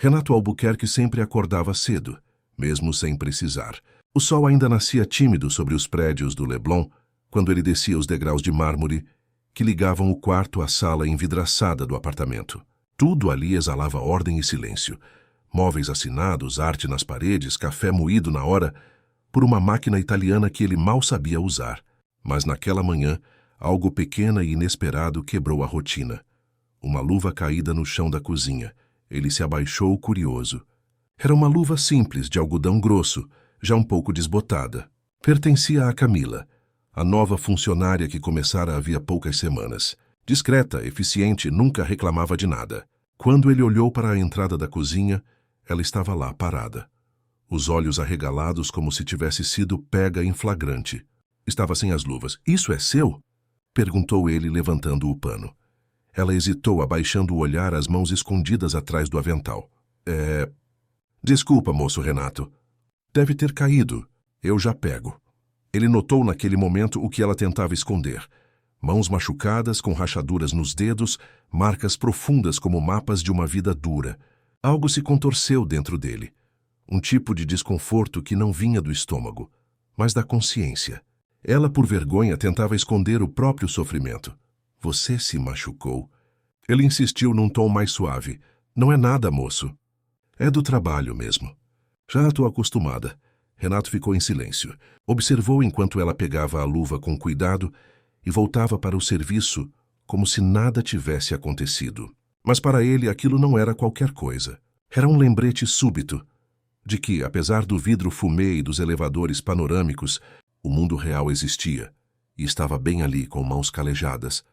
Renato Albuquerque sempre acordava cedo, mesmo sem precisar. O sol ainda nascia tímido sobre os prédios do Leblon quando ele descia os degraus de mármore que ligavam o quarto à sala envidraçada do apartamento. Tudo ali exalava ordem e silêncio. Móveis assinados, arte nas paredes, café moído na hora por uma máquina italiana que ele mal sabia usar. Mas naquela manhã, algo pequeno e inesperado quebrou a rotina. Uma luva caída no chão da cozinha. Ele se abaixou curioso. Era uma luva simples, de algodão grosso, já um pouco desbotada. Pertencia a Camila, a nova funcionária que começara havia poucas semanas. Discreta, eficiente, nunca reclamava de nada. Quando ele olhou para a entrada da cozinha, ela estava lá, parada. Os olhos arregalados como se tivesse sido pega em flagrante. Estava sem as luvas. — Isso é seu? Perguntou ele, levantando o pano. Ela hesitou, abaixando o olhar, as mãos escondidas atrás do avental. — Desculpa, moço Renato. Deve ter caído. Eu já pego. Ele notou naquele momento o que ela tentava esconder. Mãos machucadas, com rachaduras nos dedos, marcas profundas como mapas de uma vida dura. Algo se contorceu dentro dele. Um tipo de desconforto que não vinha do estômago, mas da consciência. Ela, por vergonha, tentava esconder o próprio sofrimento. — Você se machucou. Ele insistiu num tom mais suave. — Não é nada, moço. É do trabalho mesmo. Já estou acostumada. Renato ficou em silêncio. Observou enquanto ela pegava a luva com cuidado e voltava para o serviço como se nada tivesse acontecido. Mas para ele aquilo não era qualquer coisa. Era um lembrete súbito de que, apesar do vidro fumê e dos elevadores panorâmicos, o mundo real existia e estava bem ali com mãos calejadas,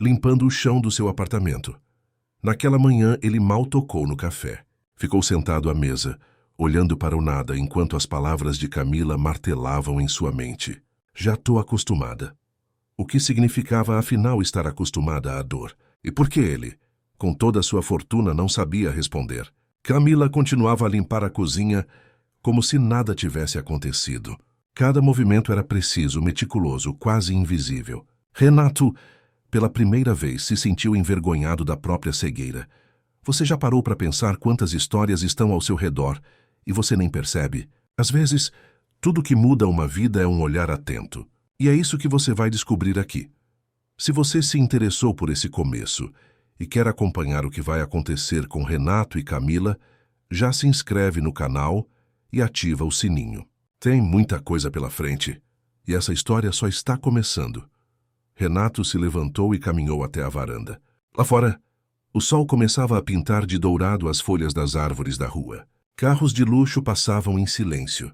limpando o chão do seu apartamento. Naquela manhã ele mal tocou no café. Ficou sentado à mesa, olhando para o nada enquanto as palavras de Camila martelavam em sua mente. Já estou acostumada. O que significava afinal estar acostumada à dor? E por que ele, com toda a sua fortuna, não sabia responder? Camila continuava a limpar a cozinha como se nada tivesse acontecido. Cada movimento era preciso, meticuloso, quase invisível. Renato, pela primeira vez, se sentiu envergonhado da própria cegueira. Você já parou para pensar quantas histórias estão ao seu redor e você nem percebe? Às vezes, tudo que muda uma vida é um olhar atento. E é isso que você vai descobrir aqui. Se você se interessou por esse começo e quer acompanhar o que vai acontecer com Renato e Camila, já se inscreve no canal e ativa o sininho. Tem muita coisa pela frente e essa história só está começando. Renato se levantou e caminhou até a varanda. Lá fora, o sol começava a pintar de dourado as folhas das árvores da rua. Carros de luxo passavam em silêncio.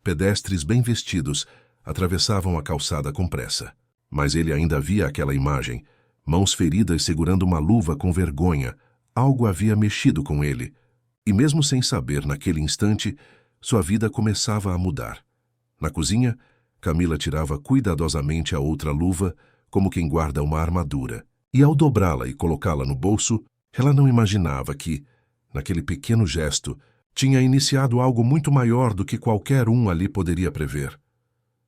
Pedestres bem vestidos atravessavam a calçada com pressa. Mas ele ainda via aquela imagem, mãos feridas segurando uma luva com vergonha. Algo havia mexido com ele. E mesmo sem saber, naquele instante, sua vida começava a mudar. Na cozinha, Camila tirava cuidadosamente a outra luva, como quem guarda uma armadura. E ao dobrá-la e colocá-la no bolso, ela não imaginava que, naquele pequeno gesto, tinha iniciado algo muito maior do que qualquer um ali poderia prever.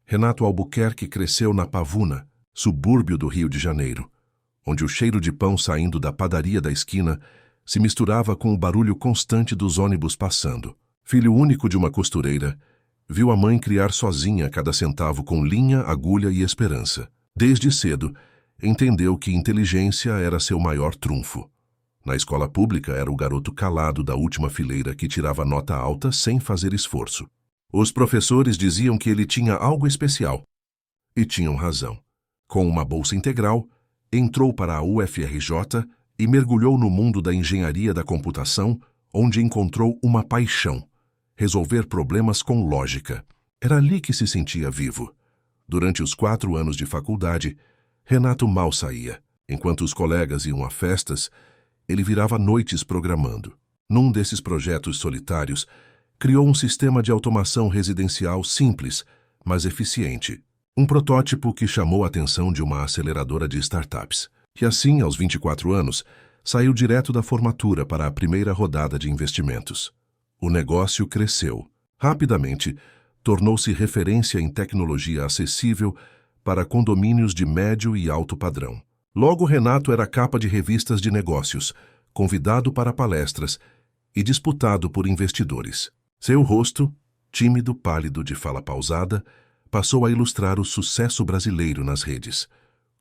Renato Albuquerque cresceu na Pavuna, subúrbio do Rio de Janeiro, onde o cheiro de pão saindo da padaria da esquina se misturava com o barulho constante dos ônibus passando. Filho único de uma costureira, viu a mãe criar sozinha cada centavo com linha, agulha e esperança. Desde cedo, entendeu que inteligência era seu maior trunfo. Na escola pública era o garoto calado da última fileira que tirava nota alta sem fazer esforço. Os professores diziam que ele tinha algo especial. E tinham razão. Com uma bolsa integral, entrou para a UFRJ e mergulhou no mundo da engenharia da computação, onde encontrou uma paixão: resolver problemas com lógica. Era ali que se sentia vivo. Durante os 4 anos de faculdade, Renato mal saía. Enquanto os colegas iam a festas, ele virava noites programando. Num desses projetos solitários, criou um sistema de automação residencial simples, mas eficiente. Um protótipo que chamou a atenção de uma aceleradora de startups. E assim, aos 24 anos, saiu direto da formatura para a primeira rodada de investimentos. O negócio cresceu. Rapidamente, tornou-se referência em tecnologia acessível para condomínios de médio e alto padrão. Logo, Renato era capa de revistas de negócios, convidado para palestras e disputado por investidores. Seu rosto, tímido, pálido, de fala pausada, passou a ilustrar o sucesso brasileiro nas redes.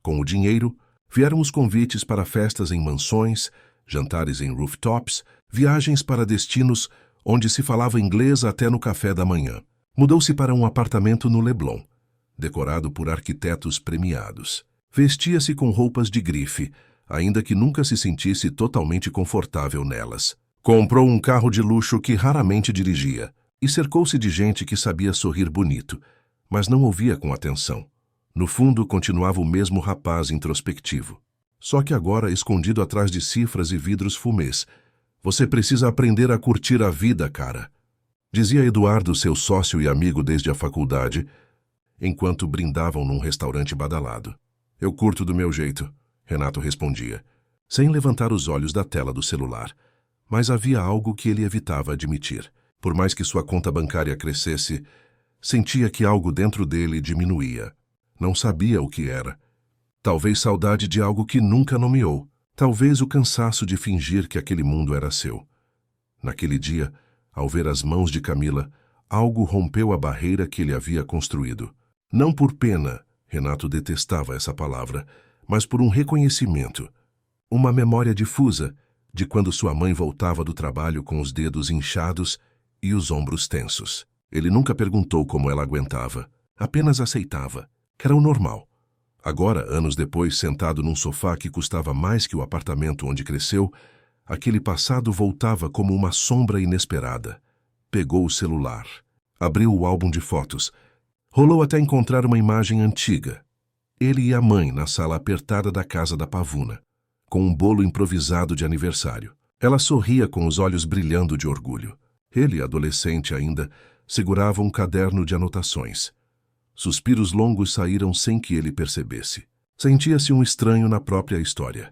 Com o dinheiro, vieram os convites para festas em mansões, jantares em rooftops, viagens para destinos onde se falava inglês até no café da manhã. Mudou-se para um apartamento no Leblon, decorado por arquitetos premiados. Vestia-se com roupas de grife, ainda que nunca se sentisse totalmente confortável nelas. Comprou um carro de luxo que raramente dirigia e cercou-se de gente que sabia sorrir bonito, mas não ouvia com atenção. No fundo, continuava o mesmo rapaz introspectivo. Só que agora, escondido atrás de cifras e vidros fumês. Você precisa aprender a curtir a vida, cara. Dizia Eduardo, seu sócio e amigo desde a faculdade, enquanto brindavam num restaurante badalado. Eu curto do meu jeito, Renato respondia, sem levantar os olhos da tela do celular. Mas havia algo que ele evitava admitir. Por mais que sua conta bancária crescesse, sentia que algo dentro dele diminuía. Não sabia o que era. Talvez saudade de algo que nunca nomeou. Talvez o cansaço de fingir que aquele mundo era seu. Naquele dia, ao ver as mãos de Camila, algo rompeu a barreira que ele havia construído. Não por pena, Renato detestava essa palavra, mas por um reconhecimento. Uma memória difusa de quando sua mãe voltava do trabalho com os dedos inchados e os ombros tensos. Ele nunca perguntou como ela aguentava, apenas aceitava, que era o normal. Agora, anos depois, sentado num sofá que custava mais que o apartamento onde cresceu, aquele passado voltava como uma sombra inesperada. Pegou o celular, abriu o álbum de fotos, rolou até encontrar uma imagem antiga. Ele e a mãe na sala apertada da casa da Pavuna, com um bolo improvisado de aniversário. Ela sorria com os olhos brilhando de orgulho. Ele, adolescente ainda, segurava um caderno de anotações. Suspiros longos saíram sem que ele percebesse. Sentia-se um estranho na própria história.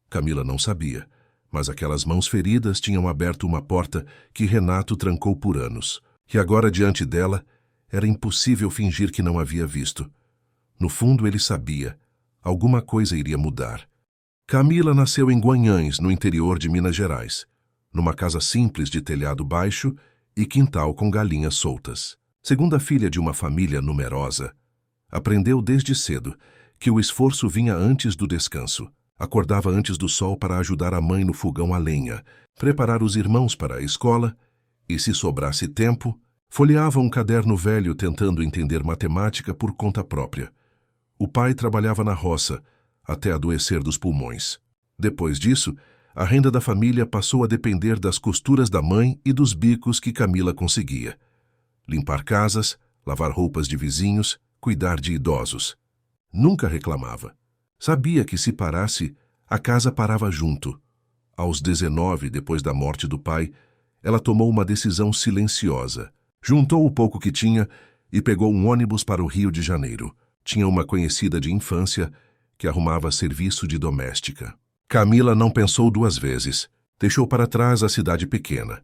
Camila não sabia, mas aquelas mãos feridas tinham aberto uma porta que Renato trancou por anos, que agora diante dela era impossível fingir que não havia visto. No fundo ele sabia, alguma coisa iria mudar. Camila nasceu em Guanhães, no interior de Minas Gerais, numa casa simples de telhado baixo e quintal com galinhas soltas. Segunda filha de uma família numerosa, aprendeu desde cedo que o esforço vinha antes do descanso. Acordava antes do sol para ajudar a mãe no fogão a lenha, preparar os irmãos para a escola e, se sobrasse tempo, folheava um caderno velho tentando entender matemática por conta própria. O pai trabalhava na roça, até adoecer dos pulmões. Depois disso, a renda da família passou a depender das costuras da mãe e dos bicos que Camila conseguia. Limpar casas, lavar roupas de vizinhos, cuidar de idosos. Nunca reclamava. Sabia que se parasse, a casa parava junto. Aos 19, depois da morte do pai, ela tomou uma decisão silenciosa. Juntou o pouco que tinha e pegou um ônibus para o Rio de Janeiro. Tinha uma conhecida de infância que arrumava serviço de doméstica. Camila não pensou duas vezes. Deixou para trás a cidade pequena,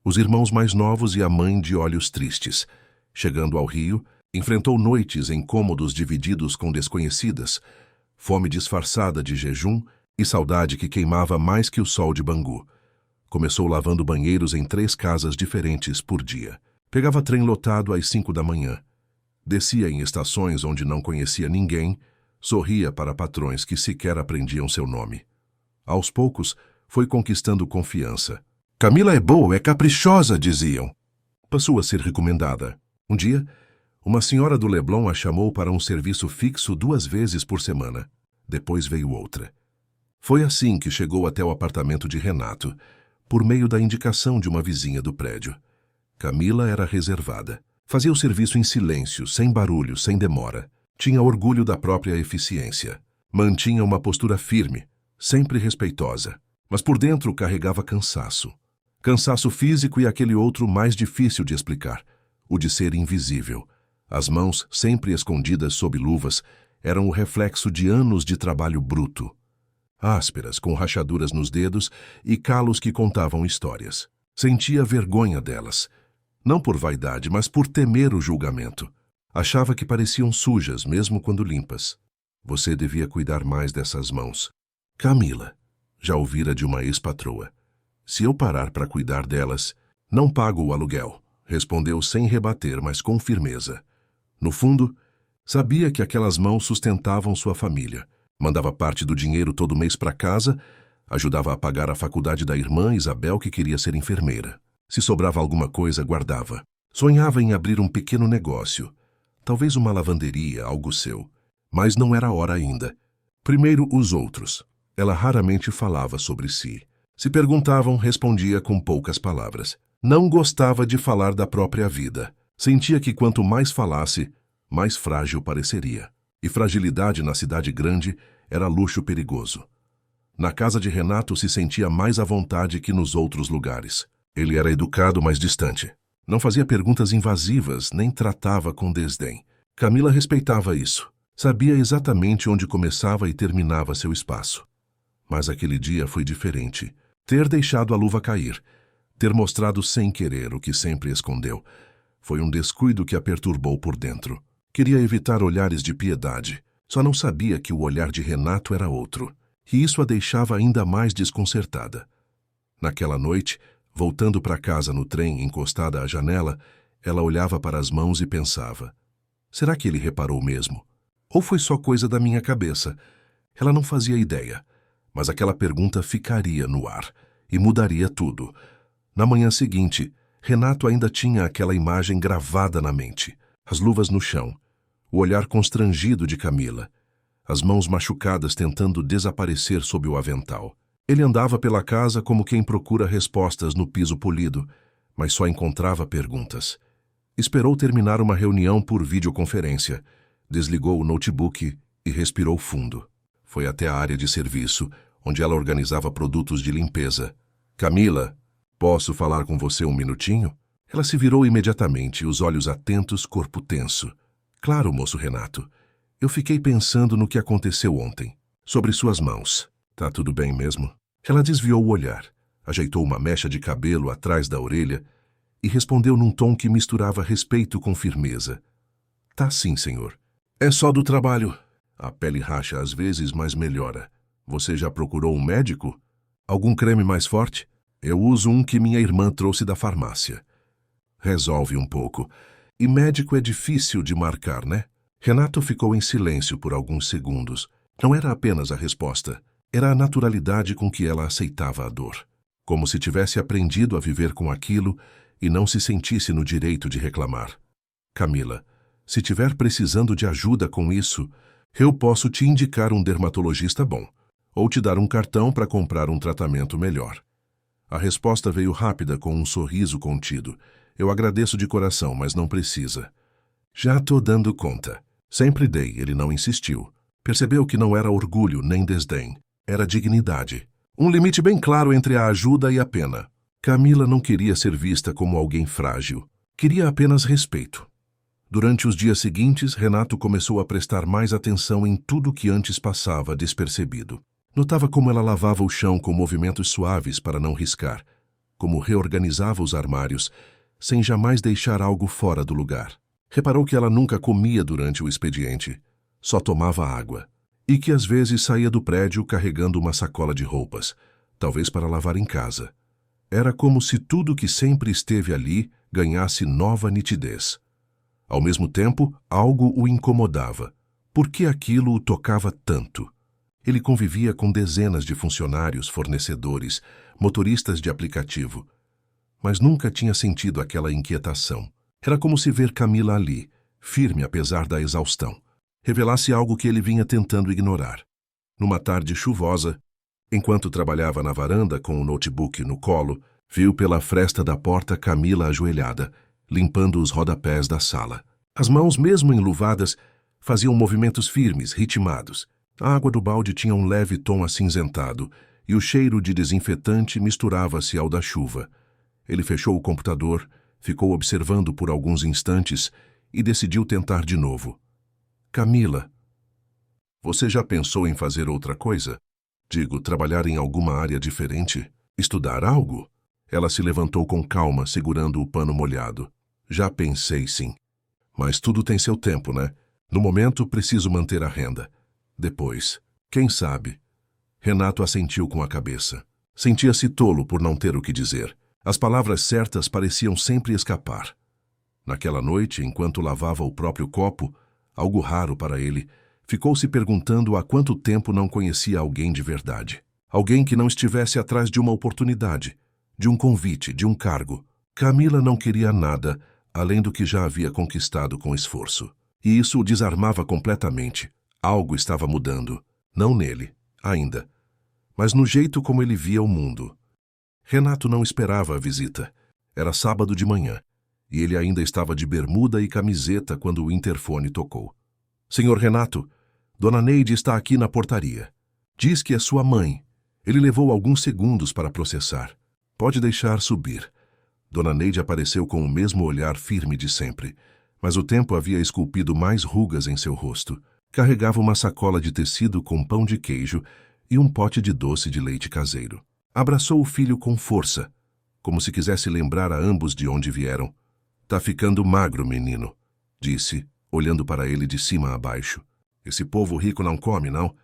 os irmãos mais novos e a mãe de olhos tristes. Chegando ao Rio, enfrentou noites em cômodos divididos com desconhecidas, fome disfarçada de jejum e saudade que queimava mais que o sol de Bangu. Começou lavando banheiros em 3 casas diferentes por dia. Pegava trem lotado às 5 da manhã. Descia em estações onde não conhecia ninguém, sorria para patrões que sequer aprendiam seu nome. Aos poucos, foi conquistando confiança. Camila é boa, é caprichosa, diziam. Passou a ser recomendada. Um dia, uma senhora do Leblon a chamou para um serviço fixo 2 vezes por semana. Depois veio outra. Foi assim que chegou até o apartamento de Renato, por meio da indicação de uma vizinha do prédio. Camila era reservada. Fazia o serviço em silêncio, sem barulho, sem demora. Tinha orgulho da própria eficiência. Mantinha uma postura firme, sempre respeitosa. Mas por dentro carregava cansaço. Cansaço físico e aquele outro mais difícil de explicar, o de ser invisível. As mãos, sempre escondidas sob luvas, eram o reflexo de anos de trabalho bruto. Ásperas, com rachaduras nos dedos e calos que contavam histórias. Sentia vergonha delas. Não por vaidade, mas por temer o julgamento. Achava que pareciam sujas, mesmo quando limpas. Você devia cuidar mais dessas mãos. Camila, já ouvira de uma ex-patroa. Se eu parar para cuidar delas, não pago o aluguel, respondeu sem rebater, mas com firmeza. No fundo, sabia que aquelas mãos sustentavam sua família. Mandava parte do dinheiro todo mês para casa, ajudava a pagar a faculdade da irmã Isabel, que queria ser enfermeira. Se sobrava alguma coisa, guardava. Sonhava em abrir um pequeno negócio, talvez uma lavanderia, algo seu. Mas não era a hora ainda. Primeiro os outros. Ela raramente falava sobre si. Se perguntavam, respondia com poucas palavras. Não gostava de falar da própria vida. Sentia que quanto mais falasse, mais frágil pareceria. E fragilidade na cidade grande era luxo perigoso. Na casa de Renato se sentia mais à vontade que nos outros lugares. Ele era educado, mas distante. Não fazia perguntas invasivas, nem tratava com desdém. Camila respeitava isso. Sabia exatamente onde começava e terminava seu espaço. Mas aquele dia foi diferente. Ter deixado a luva cair, ter mostrado sem querer o que sempre escondeu, foi um descuido que a perturbou por dentro. Queria evitar olhares de piedade. Só não sabia que o olhar de Renato era outro. E isso a deixava ainda mais desconcertada. Naquela noite, voltando para casa no trem, encostada à janela, ela olhava para as mãos e pensava: será que ele reparou mesmo? Ou foi só coisa da minha cabeça? Ela não fazia ideia, mas aquela pergunta ficaria no ar e mudaria tudo. Na manhã seguinte, Renato ainda tinha aquela imagem gravada na mente. As luvas no chão, o olhar constrangido de Camila, as mãos machucadas tentando desaparecer sob o avental. Ele andava pela casa como quem procura respostas no piso polido, mas só encontrava perguntas. Esperou terminar uma reunião por videoconferência, desligou o notebook e respirou fundo. Foi até a área de serviço, onde ela organizava produtos de limpeza. Camila, posso falar com você um minutinho? Ela se virou imediatamente, os olhos atentos, corpo tenso. Claro, moço Renato. Eu fiquei pensando no que aconteceu ontem. Sobre suas mãos. Tá tudo bem mesmo? Ela desviou o olhar, ajeitou uma mecha de cabelo atrás da orelha e respondeu num tom que misturava respeito com firmeza. Tá sim, senhor. É só do trabalho. A pele racha às vezes, mas melhora. Você já procurou um médico? Algum creme mais forte? Eu uso um que minha irmã trouxe da farmácia. Resolve um pouco. E médico é difícil de marcar, né? Renato ficou em silêncio por alguns segundos. Não era apenas a resposta. Era a naturalidade com que ela aceitava a dor. Como se tivesse aprendido a viver com aquilo e não se sentisse no direito de reclamar. Camila, se tiver precisando de ajuda com isso, eu posso te indicar um dermatologista bom, ou te dar um cartão para comprar um tratamento melhor. A resposta veio rápida, com um sorriso contido. Eu agradeço de coração, mas não precisa. Já tô dando conta. Sempre dei, ele não insistiu. Percebeu que não era orgulho nem desdém. Era dignidade. Um limite bem claro entre a ajuda e a pena. Camila não queria ser vista como alguém frágil. Queria apenas respeito. Durante os dias seguintes, Renato começou a prestar mais atenção em tudo que antes passava despercebido. Notava como ela lavava o chão com movimentos suaves para não riscar, como reorganizava os armários, sem jamais deixar algo fora do lugar. Reparou que ela nunca comia durante o expediente, só tomava água, e que às vezes saía do prédio carregando uma sacola de roupas, talvez para lavar em casa. Era como se tudo que sempre esteve ali ganhasse nova nitidez. Ao mesmo tempo, algo o incomodava. Por que aquilo o tocava tanto? Ele convivia com dezenas de funcionários, fornecedores, motoristas de aplicativo, mas nunca tinha sentido aquela inquietação. Era como se ver Camila ali, firme apesar da exaustão, revelasse algo que ele vinha tentando ignorar. Numa tarde chuvosa, enquanto trabalhava na varanda com o notebook no colo, viu pela fresta da porta Camila ajoelhada, limpando os rodapés da sala. As mãos, mesmo enluvadas, faziam movimentos firmes, ritmados. A água do balde tinha um leve tom acinzentado e o cheiro de desinfetante misturava-se ao da chuva. Ele fechou o computador, ficou observando por alguns instantes e decidiu tentar de novo. Camila, você já pensou em fazer outra coisa? Digo, trabalhar em alguma área diferente? Estudar algo? Ela se levantou com calma, segurando o pano molhado. Já pensei, sim. Mas tudo tem seu tempo, né? No momento, preciso manter a renda. Depois, quem sabe? Renato assentiu com a cabeça. Sentia-se tolo por não ter o que dizer. As palavras certas pareciam sempre escapar. Naquela noite, enquanto lavava o próprio copo, algo raro para ele, ficou se perguntando há quanto tempo não conhecia alguém de verdade. Alguém que não estivesse atrás de uma oportunidade, de um convite, de um cargo. Camila não queria nada além do que já havia conquistado com esforço. E isso o desarmava completamente. Algo estava mudando. Não nele, ainda, mas no jeito como ele via o mundo. Renato não esperava a visita. Era sábado de manhã, e ele ainda estava de bermuda e camiseta quando o interfone tocou. Senhor Renato, Dona Neide está aqui na portaria. Diz que é sua mãe. Ele levou alguns segundos para processar. Pode deixar subir. Dona Neide apareceu com o mesmo olhar firme de sempre, mas o tempo havia esculpido mais rugas em seu rosto. Carregava uma sacola de tecido com pão de queijo e um pote de doce de leite caseiro. Abraçou o filho com força, como se quisesse lembrar a ambos de onde vieram. Tá ficando magro, menino, disse, olhando para ele de cima a baixo. Esse povo rico não come, não?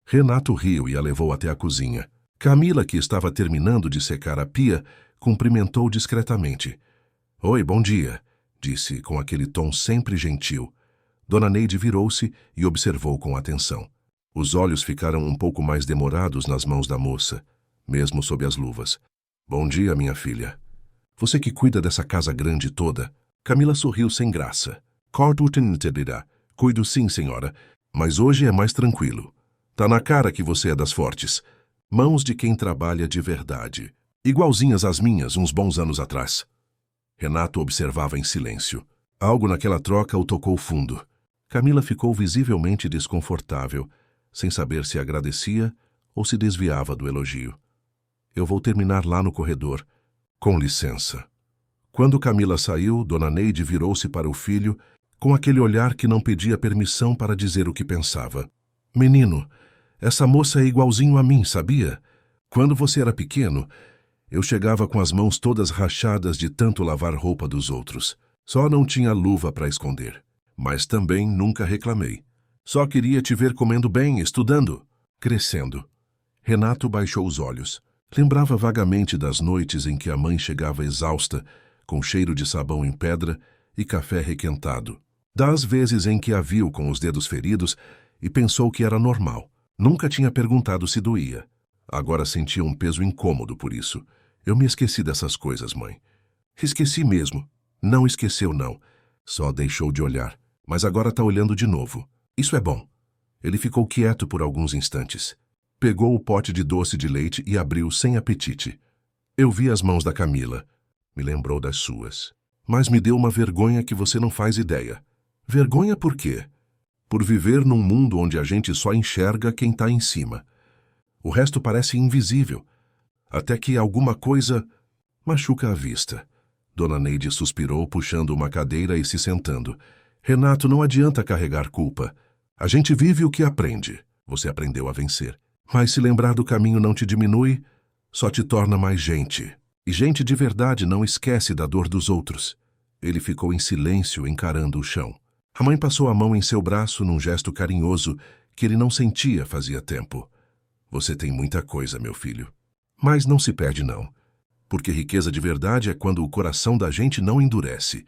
Renato riu e a levou até a cozinha. Camila, que estava terminando de secar a pia, cumprimentou discretamente. Oi, bom dia, disse com aquele tom sempre gentil. Dona Neide virou-se e observou com atenção. Os olhos ficaram um pouco mais demorados nas mãos da moça, mesmo sob as luvas. Bom dia, minha filha. Você que cuida dessa casa grande toda? Camila sorriu sem graça. Cuido sim, senhora, mas hoje é mais tranquilo. Tá na cara que você é das fortes. Mãos de quem trabalha de verdade. Igualzinhas às minhas, uns bons anos atrás. Renato observava em silêncio. Algo naquela troca o tocou fundo. Camila ficou visivelmente desconfortável, sem saber se agradecia ou se desviava do elogio. Eu vou terminar lá no corredor. Com licença. Quando Camila saiu, Dona Neide virou-se para o filho com aquele olhar que não pedia permissão para dizer o que pensava. Menino, essa moça é igualzinho a mim, sabia? Quando você era pequeno, eu chegava com as mãos todas rachadas de tanto lavar roupa dos outros. Só não tinha luva para esconder. Mas também nunca reclamei. Só queria te ver comendo bem, estudando, crescendo. Renato baixou os olhos. Lembrava vagamente das noites em que a mãe chegava exausta, com cheiro de sabão em pedra e café requentado. Das vezes em que a viu com os dedos feridos e pensou que era normal. Nunca tinha perguntado se doía. Agora sentia um peso incômodo por isso. Eu me esqueci dessas coisas, mãe. Esqueci mesmo. Não esqueceu, não. Só deixou de olhar. Mas agora está olhando de novo. Isso é bom. Ele ficou quieto por alguns instantes. Pegou o pote de doce de leite e abriu sem apetite. Eu vi as mãos da Camila. Me lembrou das suas. Mas me deu uma vergonha que você não faz ideia. Vergonha por quê? Por viver num mundo onde a gente só enxerga quem está em cima. O resto parece invisível. Até que alguma coisa machuca a vista. Dona Neide suspirou, puxando uma cadeira e se sentando. Renato, não adianta carregar culpa. A gente vive o que aprende. Você aprendeu a vencer. Mas se lembrar do caminho não te diminui, só te torna mais gente. E gente de verdade não esquece da dor dos outros. Ele ficou em silêncio, encarando o chão. A mãe passou a mão em seu braço num gesto carinhoso que ele não sentia fazia tempo. Você tem muita coisa, meu filho. Mas não se perde, não. Porque riqueza de verdade é quando o coração da gente não endurece.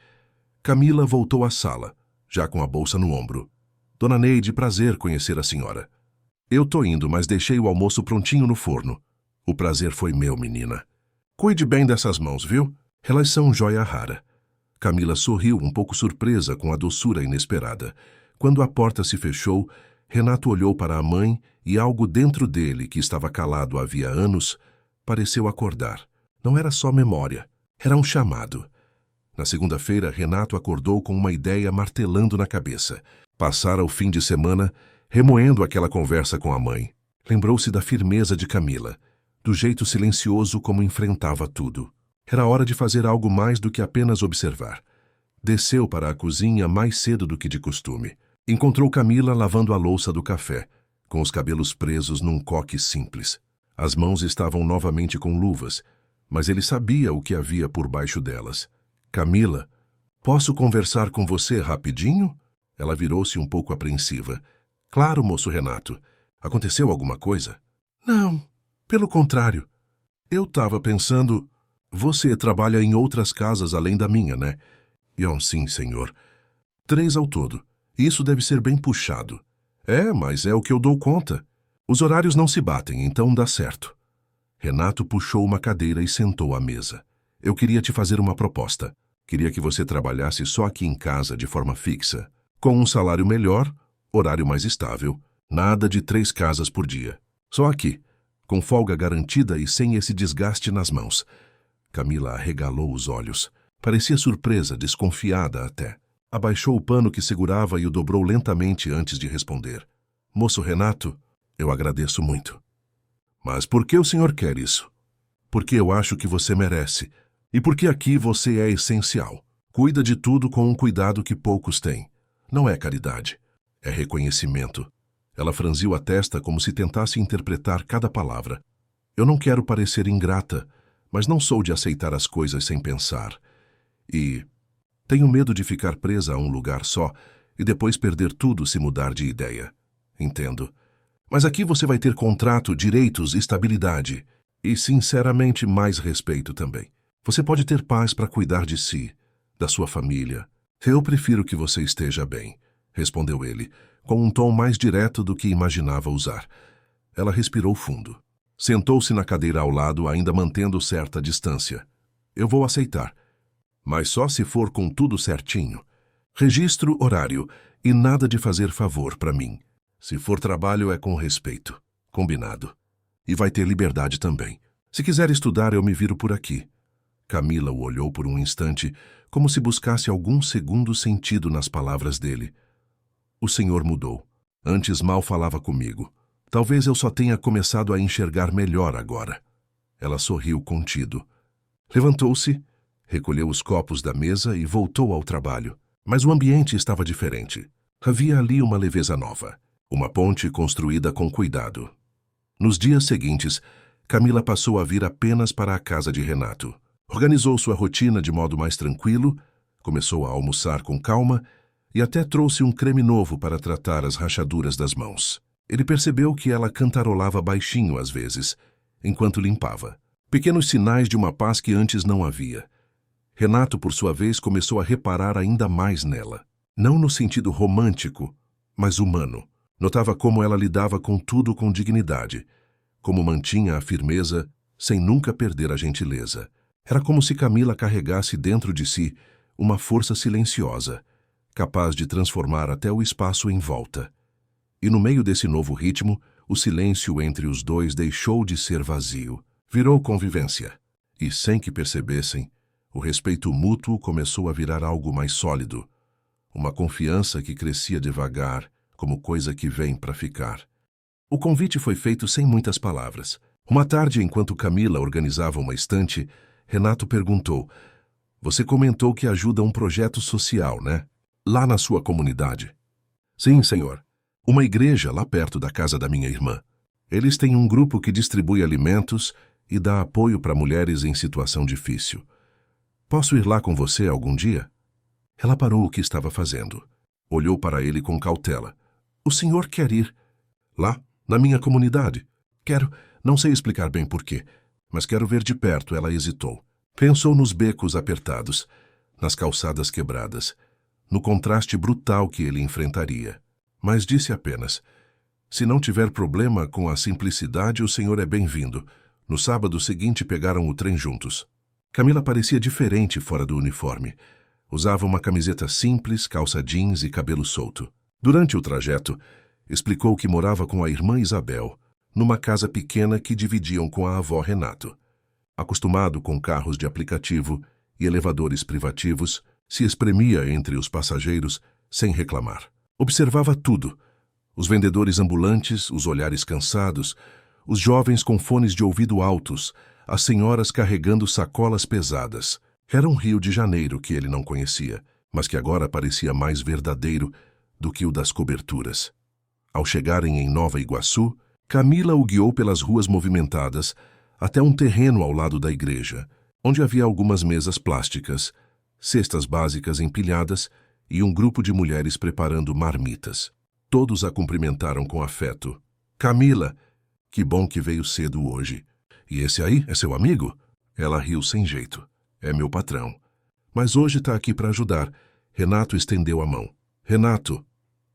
Camila voltou à sala, já com a bolsa no ombro. Dona Neide, prazer conhecer a senhora. Eu tô indo, mas deixei o almoço prontinho no forno. O prazer foi meu, menina. Cuide bem dessas mãos, viu? Elas são joia rara. Camila sorriu, um pouco surpresa com a doçura inesperada. Quando a porta se fechou, Renato olhou para a mãe e algo dentro dele, que estava calado havia anos, pareceu acordar. Não era só memória, era um chamado. Na segunda-feira, Renato acordou com uma ideia martelando na cabeça. Passara o fim de semana remoendo aquela conversa com a mãe. Lembrou-se da firmeza de Camila, do jeito silencioso como enfrentava tudo. Era hora de fazer algo mais do que apenas observar. Desceu para a cozinha mais cedo do que de costume. Encontrou Camila lavando a louça do café, com os cabelos presos num coque simples. As mãos estavam novamente com luvas, mas ele sabia o que havia por baixo delas. Camila, posso conversar com você rapidinho? Ela virou-se um pouco apreensiva. Claro, moço Renato. Aconteceu alguma coisa? Não, pelo contrário. Eu estava pensando, você trabalha em outras casas além da minha, né? Sim, senhor. 3 ao todo. Isso deve ser bem puxado. Mas é o que eu dou conta. Os horários não se batem, então dá certo. Renato puxou uma cadeira e sentou à mesa. Eu queria te fazer uma proposta. Queria que você trabalhasse só aqui em casa de forma fixa, com um salário melhor, horário mais estável, nada de 3 casas por dia. Só aqui, com folga garantida e sem esse desgaste nas mãos. Camila arregalou os olhos. Parecia surpresa, desconfiada até. Abaixou o pano que segurava e o dobrou lentamente antes de responder. Moço Renato, eu agradeço muito. Mas por que o senhor quer isso? Porque eu acho que você merece. E porque aqui você é essencial. Cuida de tudo com um cuidado que poucos têm. Não é caridade. É reconhecimento. Ela franziu a testa como se tentasse interpretar cada palavra. Eu não quero parecer ingrata, mas não sou de aceitar as coisas sem pensar. E tenho medo de ficar presa a um lugar só e depois perder tudo se mudar de ideia. Entendo. Mas aqui você vai ter contrato, direitos, estabilidade e, sinceramente, mais respeito também. Você pode ter paz para cuidar de si, da sua família. Eu prefiro que você esteja bem, respondeu ele, com um tom mais direto do que imaginava usar. Ela respirou fundo. Sentou-se na cadeira ao lado, ainda mantendo certa distância. Eu vou aceitar, mas só se for com tudo certinho. Registro horário e nada de fazer favor para mim. Se for trabalho é com respeito. Combinado. E vai ter liberdade também. Se quiser estudar, eu me viro por aqui. Camila o olhou por um instante, como se buscasse algum segundo sentido nas palavras dele. O senhor mudou. Antes mal falava comigo. Talvez eu só tenha começado a enxergar melhor agora. Ela sorriu contido. Levantou-se, recolheu os copos da mesa e voltou ao trabalho. Mas o ambiente estava diferente. Havia ali uma leveza nova. Uma ponte construída com cuidado. Nos dias seguintes, Camila passou a vir apenas para a casa de Renato. Organizou sua rotina de modo mais tranquilo, começou a almoçar com calma e até trouxe um creme novo para tratar as rachaduras das mãos. Ele percebeu que ela cantarolava baixinho às vezes, enquanto limpava. Pequenos sinais de uma paz que antes não havia. Renato, por sua vez, começou a reparar ainda mais nela. Não no sentido romântico, mas humano. Notava como ela lidava com tudo com dignidade, como mantinha a firmeza sem nunca perder a gentileza. Era como se Camila carregasse dentro de si uma força silenciosa, capaz de transformar até o espaço em volta. E no meio desse novo ritmo, o silêncio entre os dois deixou de ser vazio, virou convivência. E, sem que percebessem, o respeito mútuo começou a virar algo mais sólido, uma confiança que crescia devagar, como coisa que vem para ficar. O convite foi feito sem muitas palavras. Uma tarde, enquanto Camila organizava uma estante, Renato perguntou: "Você comentou que ajuda um projeto social, né? Lá na sua comunidade?" "Sim, senhor. Uma igreja lá perto da casa da minha irmã. Eles têm um grupo que distribui alimentos e dá apoio para mulheres em situação difícil. Posso ir lá com você algum dia?" Ela parou o que estava fazendo. Olhou para ele com cautela. "O senhor quer ir lá, na minha comunidade?" "Quero, não sei explicar bem porquê, mas quero ver de perto." Ela hesitou. Pensou nos becos apertados, nas calçadas quebradas, no contraste brutal que ele enfrentaria. Mas disse apenas: "Se não tiver problema com a simplicidade, o senhor é bem-vindo." No sábado seguinte pegaram o trem juntos. Camila parecia diferente fora do uniforme. Usava uma camiseta simples, calça jeans e cabelo solto. Durante o trajeto, explicou que morava com a irmã Isabel, numa casa pequena que dividiam com a avó Renato. Acostumado com carros de aplicativo e elevadores privativos, se espremia entre os passageiros sem reclamar. Observava tudo: os vendedores ambulantes, os olhares cansados, os jovens com fones de ouvido altos, as senhoras carregando sacolas pesadas. Era um Rio de Janeiro que ele não conhecia, mas que agora parecia mais verdadeiro do que o das coberturas. Ao chegarem em Nova Iguaçu, Camila o guiou pelas ruas movimentadas até um terreno ao lado da igreja, onde havia algumas mesas plásticas, cestas básicas empilhadas e um grupo de mulheres preparando marmitas. Todos a cumprimentaram com afeto. "Camila, que bom que veio cedo hoje." E esse aí é seu amigo? Ela riu sem jeito. É meu patrão. Mas hoje tá aqui para ajudar. Renato estendeu a mão. Renato.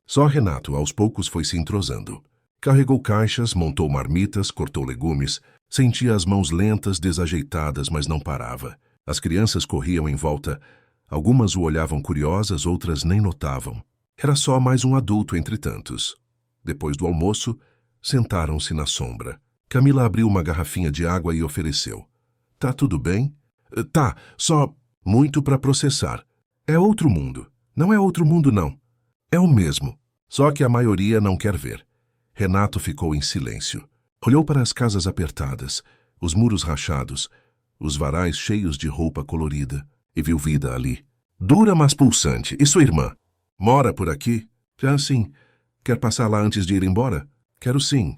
Só Renato, aos poucos, foi se entrosando. Carregou caixas, montou marmitas, cortou legumes. Sentia as mãos lentas, desajeitadas, mas não parava. As crianças corriam em volta. Algumas o olhavam curiosas, outras nem notavam. Era só mais um adulto entre tantos. Depois do almoço, sentaram-se na sombra. Camila abriu uma garrafinha de água e ofereceu. Tá tudo bem? Tá, só muito para processar. É outro mundo. Não é outro mundo, não. É o mesmo. Só que a maioria não quer ver. Renato ficou em silêncio. Olhou para as casas apertadas, os muros rachados, os varais cheios de roupa colorida, e viu vida ali. Dura, mas pulsante. E sua irmã? Mora por aqui? Já sim. Quer passar lá antes de ir embora? Quero sim.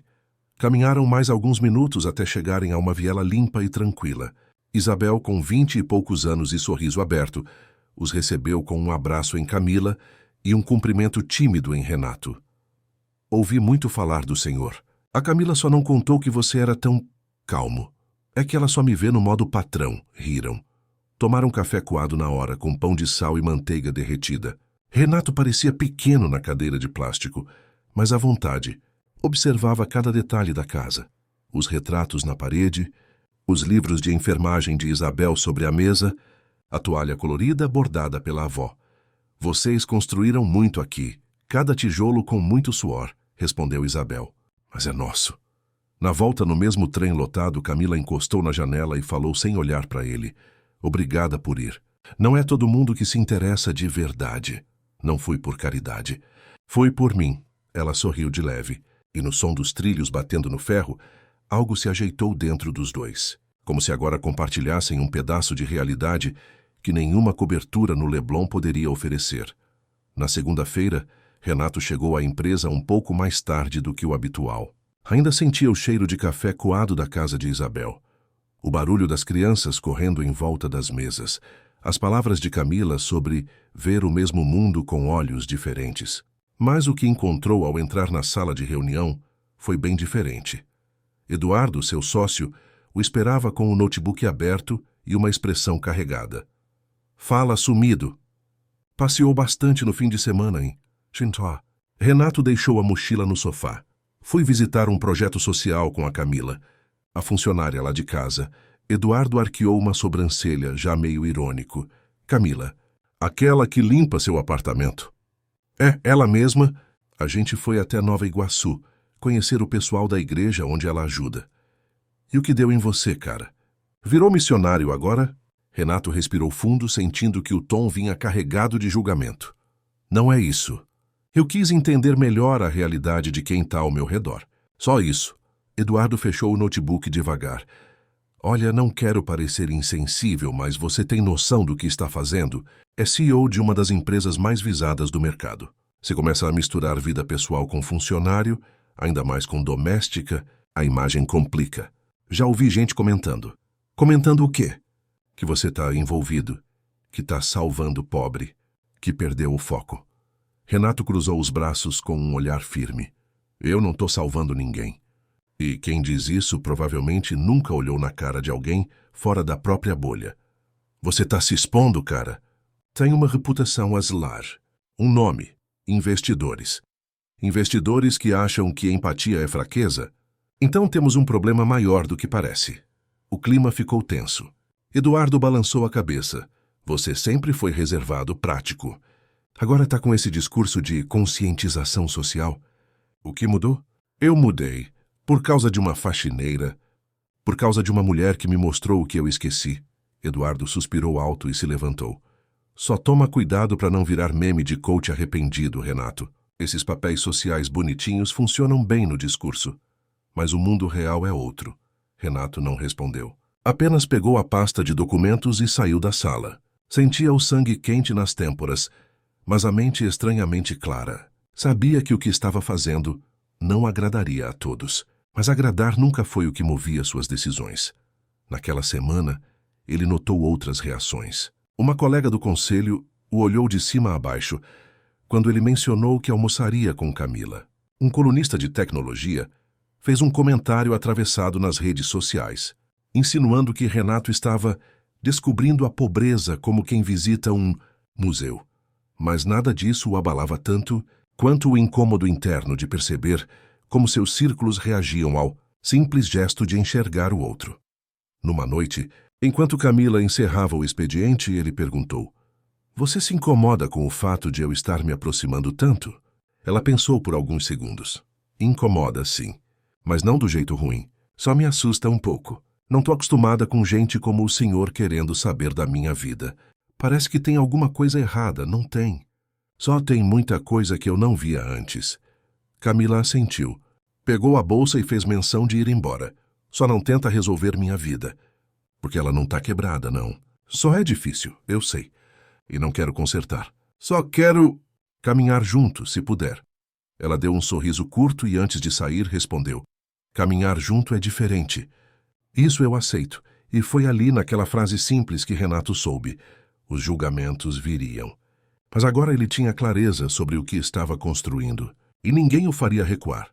Caminharam mais alguns minutos até chegarem a uma viela limpa e tranquila. Isabel, com 20 e poucos anos e sorriso aberto, os recebeu com um abraço em Camila e um cumprimento tímido em Renato. Ouvi muito falar do senhor. A Camila só não contou que você era tão calmo. É que ela só me vê no modo patrão, riram. Tomaram café coado na hora, com pão de sal e manteiga derretida. Renato parecia pequeno na cadeira de plástico, mas à vontade. Observava cada detalhe da casa. Os retratos na parede, os livros de enfermagem de Isabel sobre a mesa, a toalha colorida bordada pela avó. Vocês construíram muito aqui, cada tijolo com muito suor, respondeu Isabel. Mas é nosso. Na volta no mesmo trem lotado, Camila encostou na janela e falou sem olhar para ele. Obrigada por ir. Não é todo mundo que se interessa de verdade. Não fui por caridade. Foi por mim. Ela sorriu de leve. E no som dos trilhos batendo no ferro, algo se ajeitou dentro dos dois. Como se agora compartilhassem um pedaço de realidade que nenhuma cobertura no Leblon poderia oferecer. Na segunda-feira, Renato chegou à empresa um pouco mais tarde do que o habitual. Ainda sentia o cheiro de café coado da casa de Isabel. O barulho das crianças correndo em volta das mesas. As palavras de Camila sobre ver o mesmo mundo com olhos diferentes. Mas o que encontrou ao entrar na sala de reunião foi bem diferente. Eduardo, seu sócio, o esperava com o notebook aberto e uma expressão carregada. Fala sumido. Passeou bastante no fim de semana, hein? Xintó. Renato deixou a mochila no sofá. Fui visitar um projeto social com a Camila, a funcionária lá de casa. Eduardo arqueou uma sobrancelha, já meio irônico. Camila, aquela que limpa seu apartamento. É, ela mesma. A gente foi até Nova Iguaçu, conhecer o pessoal da igreja onde ela ajuda. E o que deu em você, cara? Virou missionário agora? Renato respirou fundo, sentindo que o tom vinha carregado de julgamento. Não é isso. Eu quis entender melhor a realidade de quem está ao meu redor. Só isso. Eduardo fechou o notebook devagar. Olha, não quero parecer insensível, mas você tem noção do que está fazendo? É CEO de uma das empresas mais visadas do mercado. Você começa a misturar vida pessoal com funcionário, ainda mais com doméstica, a imagem complica. Já ouvi gente comentando. Comentando o quê? Que você está envolvido, que está salvando o pobre, que perdeu o foco. Renato cruzou os braços com um olhar firme. Eu não estou salvando ninguém. E quem diz isso provavelmente nunca olhou na cara de alguém fora da própria bolha. Você está se expondo, cara? Tem uma reputação a zelar. Um nome. Investidores. Investidores que acham que empatia é fraqueza? Então temos um problema maior do que parece. O clima ficou tenso. Eduardo balançou a cabeça. Você sempre foi reservado, prático. Agora está com esse discurso de conscientização social. O que mudou? Eu mudei. Por causa de uma faxineira. Por causa de uma mulher que me mostrou o que eu esqueci. Eduardo suspirou alto e se levantou. Só toma cuidado para não virar meme de coach arrependido, Renato. Esses papéis sociais bonitinhos funcionam bem no discurso. Mas o mundo real é outro. Renato não respondeu. Apenas pegou a pasta de documentos e saiu da sala. Sentia o sangue quente nas têmporas, mas a mente estranhamente clara. Sabia que o que estava fazendo não agradaria a todos, mas agradar nunca foi o que movia suas decisões. Naquela semana, ele notou outras reações. Uma colega do conselho o olhou de cima a baixo quando ele mencionou que almoçaria com Camila. Um colunista de tecnologia fez um comentário atravessado nas redes sociais. insinuando que Renato estava descobrindo a pobreza como quem visita um museu. Mas nada disso o abalava tanto quanto o incômodo interno de perceber como seus círculos reagiam ao simples gesto de enxergar o outro. Numa noite, enquanto Camila encerrava o expediente, ele perguntou: "Você se incomoda com o fato de eu estar me aproximando tanto?" Ela pensou por alguns segundos. "Incomoda, sim, mas não do jeito ruim. Só me assusta um pouco. Não tô acostumada com gente como o senhor querendo saber da minha vida. Parece que tem alguma coisa errada, não tem? Só tem muita coisa que eu não via antes." Camila assentiu. Pegou a bolsa e fez menção de ir embora. "Só não tenta resolver minha vida. Porque ela não tá quebrada, não. Só é difícil, eu sei. E não quero consertar. Só quero caminhar junto, se puder." Ela deu um sorriso curto e antes de sair respondeu: "Caminhar junto é diferente. Isso eu aceito." E foi ali naquela frase simples que Renato soube. Os julgamentos viriam. Mas agora ele tinha clareza sobre o que estava construindo. E ninguém o faria recuar.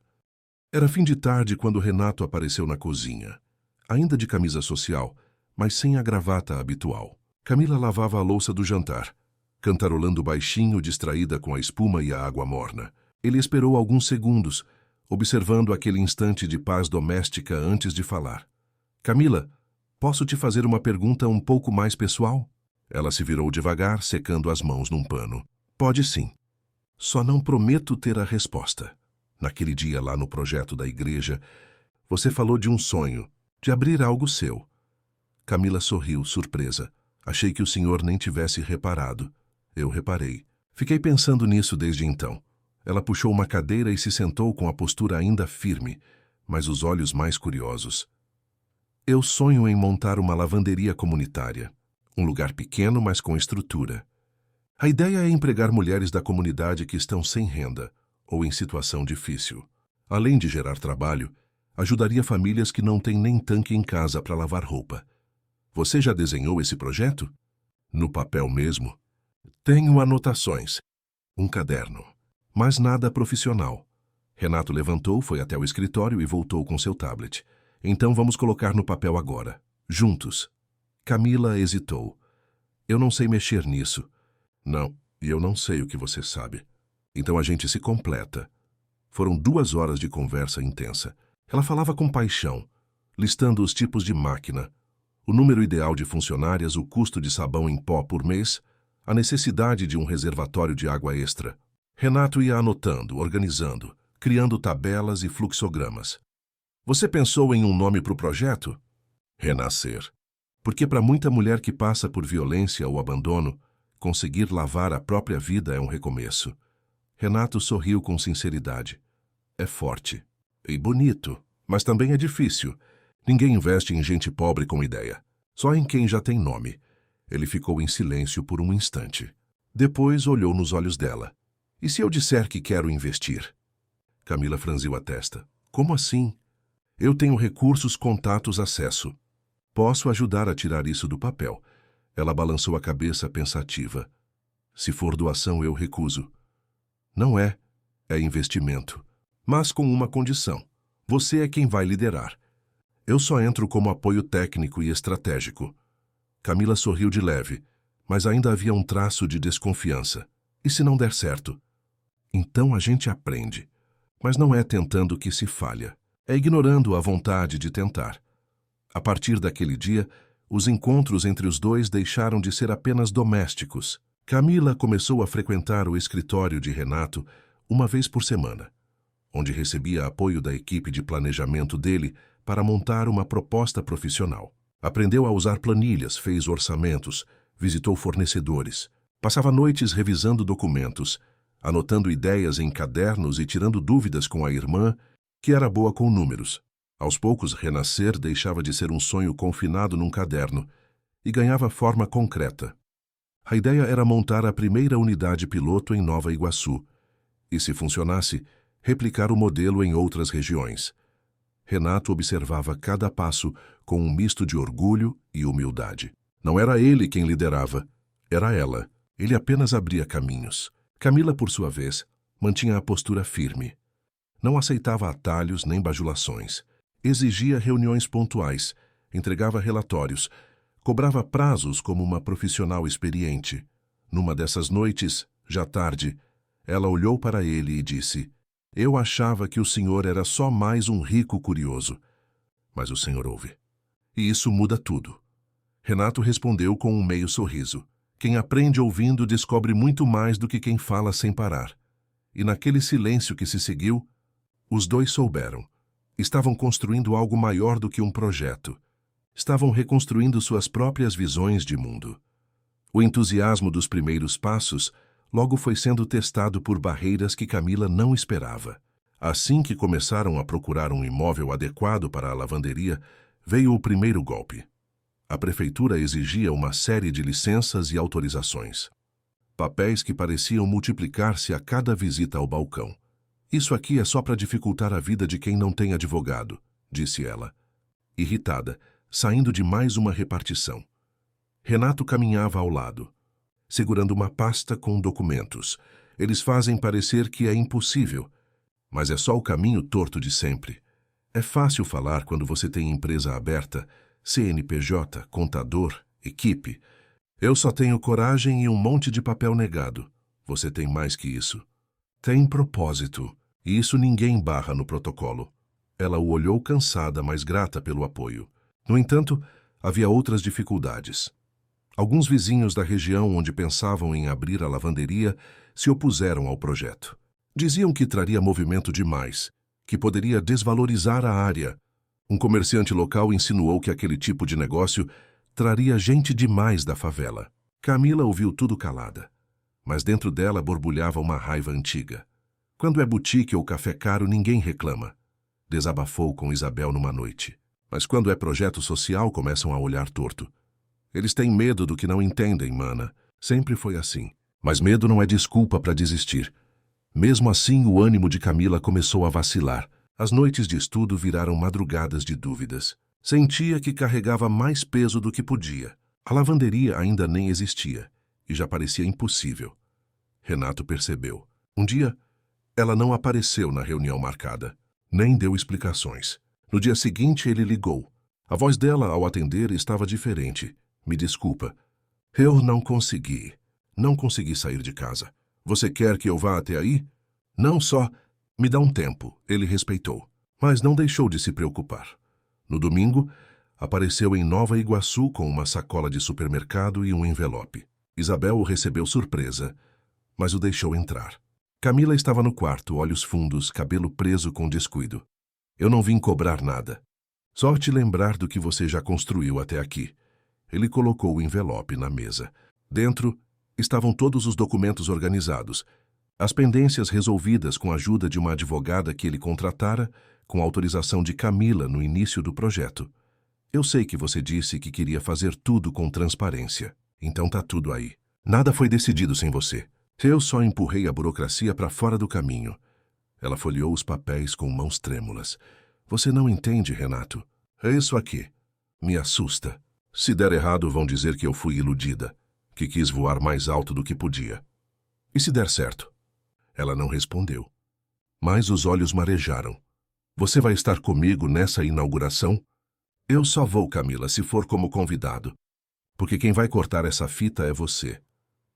Era fim de tarde quando Renato apareceu na cozinha. Ainda de camisa social, mas sem a gravata habitual. Camila lavava a louça do jantar, cantarolando baixinho, distraída com a espuma e a água morna. Ele esperou alguns segundos, observando aquele instante de paz doméstica antes de falar. "Camila, posso te fazer uma pergunta um pouco mais pessoal?" Ela se virou devagar, secando as mãos num pano. "Pode sim. Só não prometo ter a resposta. Naquele dia lá no projeto da igreja, você falou de um sonho, de abrir algo seu." Camila sorriu, surpresa. "Achei que o senhor nem tivesse reparado." "Eu reparei. Fiquei pensando nisso desde então." Ela puxou uma cadeira e se sentou com a postura ainda firme, mas os olhos mais curiosos. "Eu sonho em montar uma lavanderia comunitária. Um lugar pequeno, mas com estrutura. A ideia é empregar mulheres da comunidade que estão sem renda ou em situação difícil. Além de gerar trabalho, ajudaria famílias que não têm nem tanque em casa para lavar roupa. Você já desenhou esse projeto?" "No papel mesmo. Tenho anotações. Um caderno. Mas nada profissional." Renato levantou, foi até o escritório e voltou com seu tablet. "Então vamos colocar no papel agora. Juntos." Camila hesitou. "Eu não sei mexer nisso." "Não, e eu não sei o que você sabe. Então a gente se completa." Foram 2 horas de conversa intensa. Ela falava com paixão, listando os tipos de máquina, o número ideal de funcionárias, o custo de sabão em pó por mês, a necessidade de um reservatório de água extra. Renato ia anotando, organizando, criando tabelas e fluxogramas. "Você pensou em um nome para o projeto?" "Renascer." Porque para muita mulher que passa por violência ou abandono, conseguir lavar a própria vida é um recomeço. Renato sorriu com sinceridade. "É forte. E bonito. Mas também é difícil. Ninguém investe em gente pobre com ideia. Só em quem já tem nome." Ele ficou em silêncio por um instante. Depois olhou nos olhos dela. "E se eu disser que quero investir?" Camila franziu a testa. "Como assim?" "Eu tenho recursos, contatos, acesso. Posso ajudar a tirar isso do papel." Ela balançou a cabeça pensativa. "Se for doação, eu recuso." "Não é. É investimento. Mas com uma condição. Você é quem vai liderar. Eu só entro como apoio técnico e estratégico." Camila sorriu de leve, mas ainda havia um traço de desconfiança. "E se não der certo?" "Então a gente aprende. Mas não é tentando que se falha. É ignorando a vontade de tentar." A partir daquele dia, os encontros entre os dois deixaram de ser apenas domésticos. Camila começou a frequentar o escritório de Renato uma vez por semana, onde recebia apoio da equipe de planejamento dele para montar uma proposta profissional. Aprendeu a usar planilhas, fez orçamentos, visitou fornecedores, passava noites revisando documentos, anotando ideias em cadernos e tirando dúvidas com a irmã, que era boa com números. Aos poucos, renascer deixava de ser um sonho confinado num caderno e ganhava forma concreta. A ideia era montar a primeira unidade piloto em Nova Iguaçu e, se funcionasse, replicar o modelo em outras regiões. Renato observava cada passo com um misto de orgulho e humildade. Não era ele quem liderava, era ela. Ele apenas abria caminhos. Camila, por sua vez, mantinha a postura firme. Não aceitava atalhos nem bajulações. Exigia reuniões pontuais, entregava relatórios, cobrava prazos como uma profissional experiente. Numa dessas noites, já tarde, ela olhou para ele e disse: "Eu achava que o senhor era só mais um rico curioso." Mas o senhor ouve. E isso muda tudo. Renato respondeu com um meio sorriso. Quem aprende ouvindo descobre muito mais do que quem fala sem parar. E naquele silêncio que se seguiu, os dois souberam. Estavam construindo algo maior do que um projeto. Estavam reconstruindo suas próprias visões de mundo. O entusiasmo dos primeiros passos logo foi sendo testado por barreiras que Camila não esperava. Assim que começaram a procurar um imóvel adequado para a lavanderia, veio o primeiro golpe. A prefeitura exigia uma série de licenças e autorizações. Papéis que pareciam multiplicar-se a cada visita ao balcão. "Isso aqui é só para dificultar a vida de quem não tem advogado", disse ela, irritada, saindo de mais uma repartição. Renato caminhava ao lado, segurando uma pasta com documentos. Eles fazem parecer que é impossível, mas é só o caminho torto de sempre. É fácil falar quando você tem empresa aberta, CNPJ, contador, equipe. Eu só tenho coragem e um monte de papel negado. Você tem mais que isso. Tem propósito, e isso ninguém barra no protocolo. Ela o olhou cansada, mas grata pelo apoio. No entanto, havia outras dificuldades. Alguns vizinhos da região onde pensavam em abrir a lavanderia se opuseram ao projeto. Diziam que traria movimento demais, que poderia desvalorizar a área. Um comerciante local insinuou que aquele tipo de negócio traria gente demais da favela. Camila ouviu tudo calada, mas dentro dela borbulhava uma raiva antiga. Quando é boutique ou café caro, ninguém reclama. Desabafou com Isabel numa noite. Mas quando é projeto social, começam a olhar torto. Eles têm medo do que não entendem, mana. Sempre foi assim. Mas medo não é desculpa para desistir. Mesmo assim, o ânimo de Camila começou a vacilar. As noites de estudo viraram madrugadas de dúvidas. Sentia que carregava mais peso do que podia. A lavanderia ainda nem existia, e já parecia impossível. Renato percebeu. Um dia, ela não apareceu na reunião marcada, nem deu explicações. No dia seguinte, ele ligou. A voz dela, ao atender, estava diferente. "Me desculpa. Eu não consegui. Não consegui sair de casa. Você quer que eu vá até aí?" "Não só. Me dá um tempo", ele respeitou. Mas não deixou de se preocupar. No domingo, apareceu em Nova Iguaçu com uma sacola de supermercado e um envelope. Isabel o recebeu surpresa, mas o deixou entrar. Camila estava no quarto, olhos fundos, cabelo preso com descuido. "Eu não vim cobrar nada. Só te lembrar do que você já construiu até aqui." Ele colocou o envelope na mesa. Dentro estavam todos os documentos organizados, as pendências resolvidas com a ajuda de uma advogada que ele contratara, com autorização de Camila no início do projeto. "Eu sei que você disse que queria fazer tudo com transparência. Então tá tudo aí. Nada foi decidido sem você. Eu só empurrei a burocracia para fora do caminho." Ela folheou os papéis com mãos trêmulas. "Você não entende, Renato. É isso aqui. Me assusta. Se der errado, vão dizer que eu fui iludida, que quis voar mais alto do que podia. E se der certo?" Ela não respondeu, mas os olhos marejaram. "Você vai estar comigo nessa inauguração?" "Eu só vou, Camila, se for como convidado, porque quem vai cortar essa fita é você."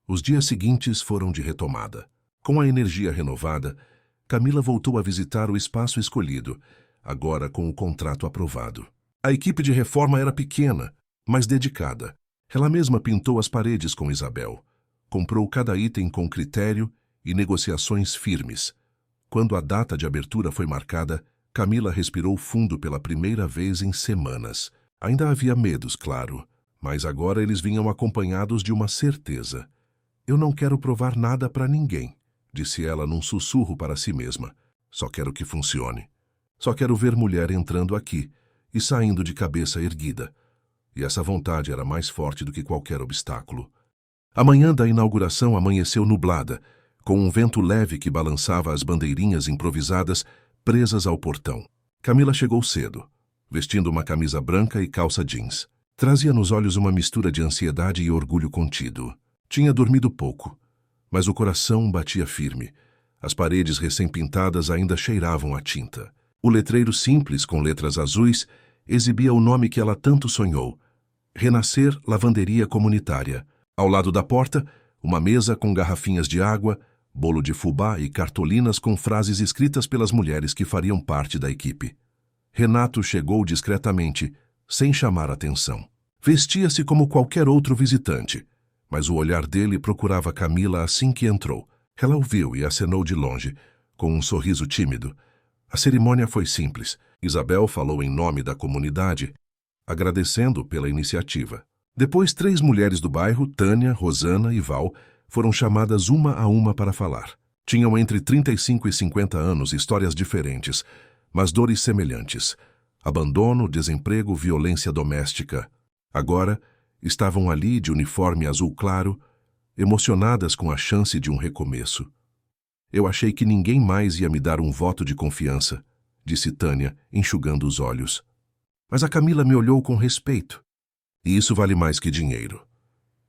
Os dias seguintes foram de retomada. Com a energia renovada, Camila voltou a visitar o espaço escolhido, agora com o contrato aprovado. A equipe de reforma era pequena, mas dedicada. Ela mesma pintou as paredes com Isabel. Comprou cada item com critério e negociações firmes. Quando a data de abertura foi marcada, Camila respirou fundo pela primeira vez em semanas. Ainda havia medos, claro, mas agora eles vinham acompanhados de uma certeza. "Eu não quero provar nada para ninguém", disse ela num sussurro para si mesma. "Só quero que funcione. Só quero ver mulher entrando aqui e saindo de cabeça erguida." E essa vontade era mais forte do que qualquer obstáculo. A manhã da inauguração amanheceu nublada, com um vento leve que balançava as bandeirinhas improvisadas presas ao portão. Camila chegou cedo, vestindo uma camisa branca e calça jeans. Trazia nos olhos uma mistura de ansiedade e orgulho contido. Tinha dormido pouco, mas o coração batia firme. As paredes recém-pintadas ainda cheiravam a tinta. O letreiro simples, com letras azuis, exibia o nome que ela tanto sonhou: Renascer Lavanderia Comunitária. Ao lado da porta, uma mesa com garrafinhas de água, bolo de fubá e cartolinas com frases escritas pelas mulheres que fariam parte da equipe. Renato chegou discretamente, sem chamar atenção. Vestia-se como qualquer outro visitante, mas o olhar dele procurava Camila assim que entrou. Ela o viu e acenou de longe, com um sorriso tímido. A cerimônia foi simples. Isabel falou em nome da comunidade, agradecendo pela iniciativa. Depois, 3 mulheres do bairro, Tânia, Rosana e Val, foram chamadas uma a uma para falar. Tinham entre 35 e 50 anos, histórias diferentes, mas dores semelhantes: abandono, desemprego, violência doméstica. Agora, estavam ali de uniforme azul claro, emocionadas com a chance de um recomeço. Eu achei que ninguém mais ia me dar um voto de confiança, disse Tânia, enxugando os olhos. Mas a Camila me olhou com respeito. E isso vale mais que dinheiro.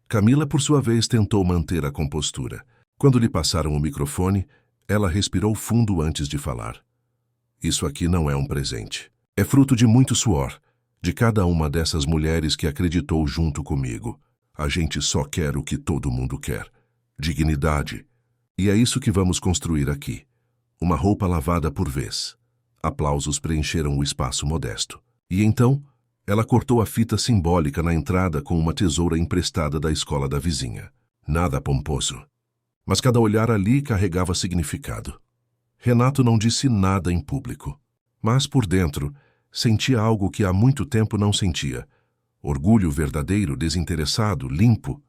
Camila, por sua vez, tentou manter a compostura. Quando lhe passaram o microfone, ela respirou fundo antes de falar. Isso aqui não é um presente. É fruto de muito suor, de cada uma dessas mulheres que acreditou junto comigo. A gente só quer o que todo mundo quer: dignidade. E é isso que vamos construir aqui. Uma roupa lavada por vez. Aplausos preencheram o espaço modesto. E então, ela cortou a fita simbólica na entrada com uma tesoura emprestada da escola da vizinha. Nada pomposo. Mas cada olhar ali carregava significado. Renato não disse nada em público, mas por dentro sentia algo que há muito tempo não sentia: orgulho verdadeiro, desinteressado, limpo.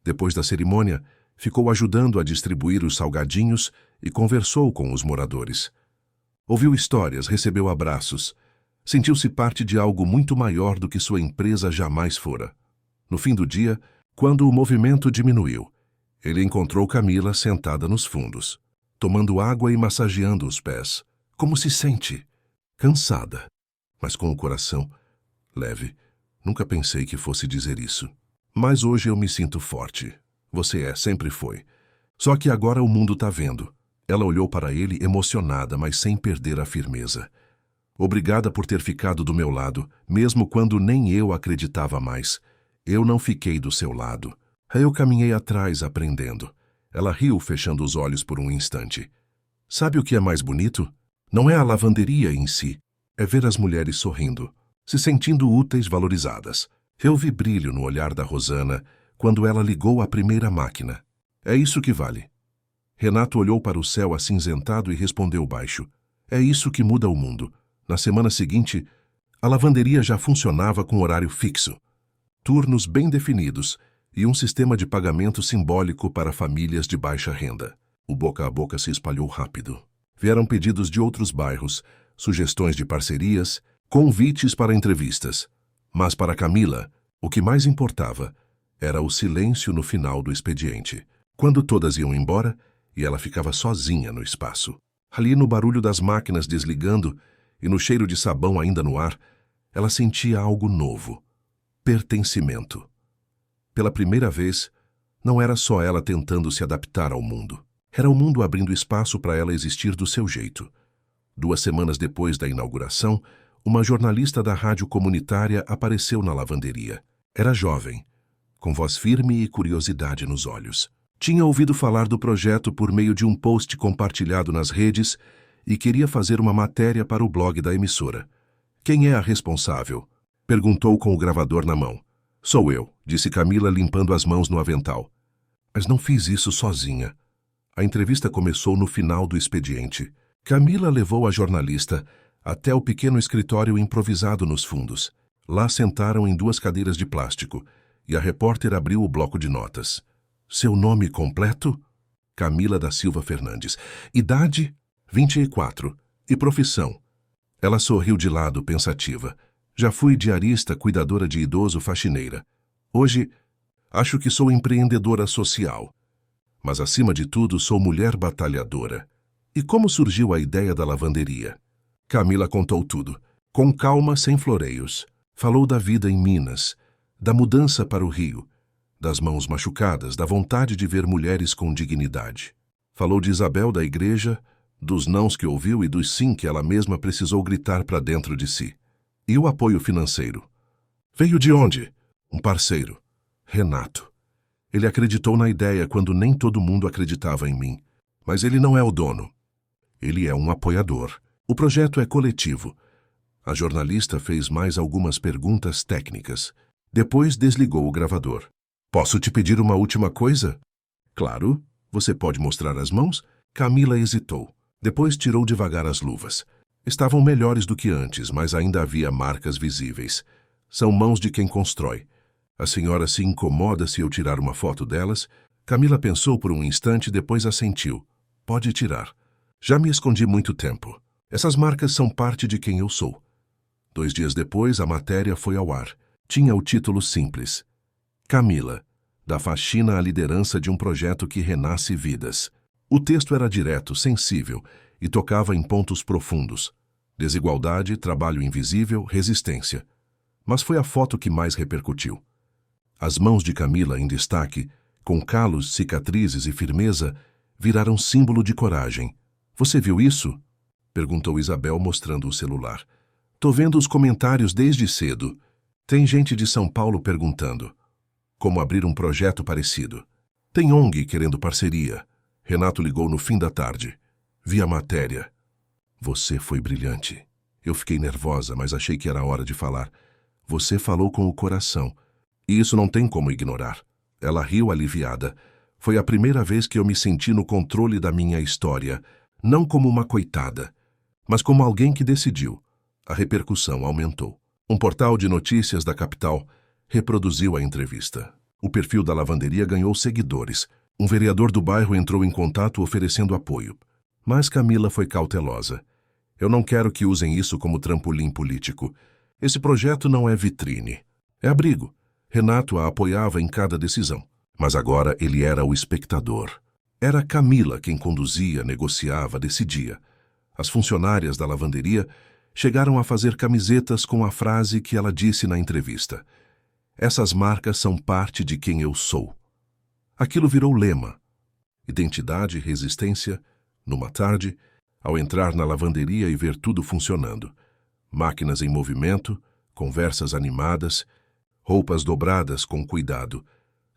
Depois da cerimônia, ficou ajudando a distribuir os salgadinhos e conversou com os moradores. Ouviu histórias, recebeu abraços. Sentiu-se parte de algo muito maior do que sua empresa jamais fora. No fim do dia, quando o movimento diminuiu, ele encontrou Camila sentada nos fundos, tomando água e massageando os pés. Como se sente? Cansada, mas com o coração leve. Nunca pensei que fosse dizer isso. Mas hoje eu me sinto forte. Você sempre foi. Só que agora o mundo tá vendo. Ela olhou para ele emocionada, mas sem perder a firmeza. Obrigada por ter ficado do meu lado, mesmo quando nem eu acreditava mais. Eu não fiquei do seu lado. Eu caminhei atrás aprendendo. Ela riu, fechando os olhos por um instante. Sabe o que é mais bonito? Não é a lavanderia em si. É ver as mulheres sorrindo, se sentindo úteis, valorizadas. Eu vi brilho no olhar da Rosana quando ela ligou a primeira máquina. É isso que vale. Renato olhou para o céu acinzentado e respondeu baixo. É isso que muda o mundo. Na semana seguinte, a lavanderia já funcionava com horário fixo, turnos bem definidos e um sistema de pagamento simbólico para famílias de baixa renda. O boca a boca se espalhou rápido. Vieram pedidos de outros bairros, sugestões de parcerias, convites para entrevistas. Mas para Camila, o que mais importava era o silêncio no final do expediente, quando todas iam embora e ela ficava sozinha no espaço. Ali, no barulho das máquinas desligando e no cheiro de sabão ainda no ar, ela sentia algo novo: pertencimento. Pela primeira vez, não era só ela tentando se adaptar ao mundo. Era o mundo abrindo espaço para ela existir do seu jeito. 2 semanas depois da inauguração, uma jornalista da rádio comunitária apareceu na lavanderia. Era jovem, com voz firme e curiosidade nos olhos. Tinha ouvido falar do projeto por meio de um post compartilhado nas redes e queria fazer uma matéria para o blog da emissora. Quem é a responsável? Perguntou com o gravador na mão. Sou eu, disse Camila, limpando as mãos no avental. Mas não fiz isso sozinha. A entrevista começou no final do expediente. Camila levou a jornalista até o pequeno escritório improvisado nos fundos. Lá sentaram em 2 cadeiras de plástico e a repórter abriu o bloco de notas. Seu nome completo? Camila da Silva Fernandes. Idade? 24. E profissão? Ela sorriu de lado, pensativa. Já fui diarista, cuidadora de idoso, faxineira. Hoje, acho que sou empreendedora social. Mas, acima de tudo, sou mulher batalhadora. E como surgiu a ideia da lavanderia? Camila contou tudo, com calma, sem floreios. Falou da vida em Minas, da mudança para o Rio, das mãos machucadas, da vontade de ver mulheres com dignidade. Falou de Isabel da igreja, dos nãos que ouviu e dos sim que ela mesma precisou gritar para dentro de si. E o apoio financeiro? Veio de onde? Um parceiro. Renato. Ele acreditou na ideia quando nem todo mundo acreditava em mim. Mas ele não é o dono. Ele é um apoiador. O projeto é coletivo. A jornalista fez mais algumas perguntas técnicas. Depois desligou o gravador. Posso te pedir uma última coisa? Claro. Você pode mostrar as mãos? Camila hesitou. Depois tirou devagar as luvas. Estavam melhores do que antes, mas ainda havia marcas visíveis. São mãos de quem constrói. A senhora se incomoda se eu tirar uma foto delas? Camila pensou por um instante e depois assentiu. Pode tirar. Já me escondi muito tempo. Essas marcas são parte de quem eu sou. 2 dias depois, a matéria foi ao ar. Tinha o título simples. Camila, da faxina à liderança de um projeto que renasce vidas. O texto era direto, sensível e tocava em pontos profundos. Desigualdade, trabalho invisível, resistência. Mas foi a foto que mais repercutiu. As mãos de Camila em destaque, com calos, cicatrizes e firmeza, viraram símbolo de coragem. Você viu isso? Perguntou Isabel mostrando o celular. Tô vendo os comentários desde cedo. Tem gente de São Paulo perguntando. Como abrir um projeto parecido. Tem ONG querendo parceria. Renato ligou no fim da tarde. Vi a matéria. Você foi brilhante. Eu fiquei nervosa, mas achei que era hora de falar. Você falou com o coração. E isso não tem como ignorar. Ela riu aliviada. Foi a primeira vez que eu me senti no controle da minha história. Não como uma coitada, mas como alguém que decidiu. A repercussão aumentou. Um portal de notícias da capital reproduziu a entrevista. O perfil da lavanderia ganhou seguidores. Um vereador do bairro entrou em contato oferecendo apoio. Mas Camila foi cautelosa. Eu não quero que usem isso como trampolim político. Esse projeto não é vitrine. É abrigo. Renato a apoiava em cada decisão. Mas agora ele era o espectador. Era Camila quem conduzia, negociava, decidia. As funcionárias da lavanderia chegaram a fazer camisetas com a frase que ela disse na entrevista. Essas marcas são parte de quem eu sou. Aquilo virou lema. Identidade e resistência. Numa tarde, ao entrar na lavanderia e ver tudo funcionando. Máquinas em movimento, conversas animadas, roupas dobradas com cuidado.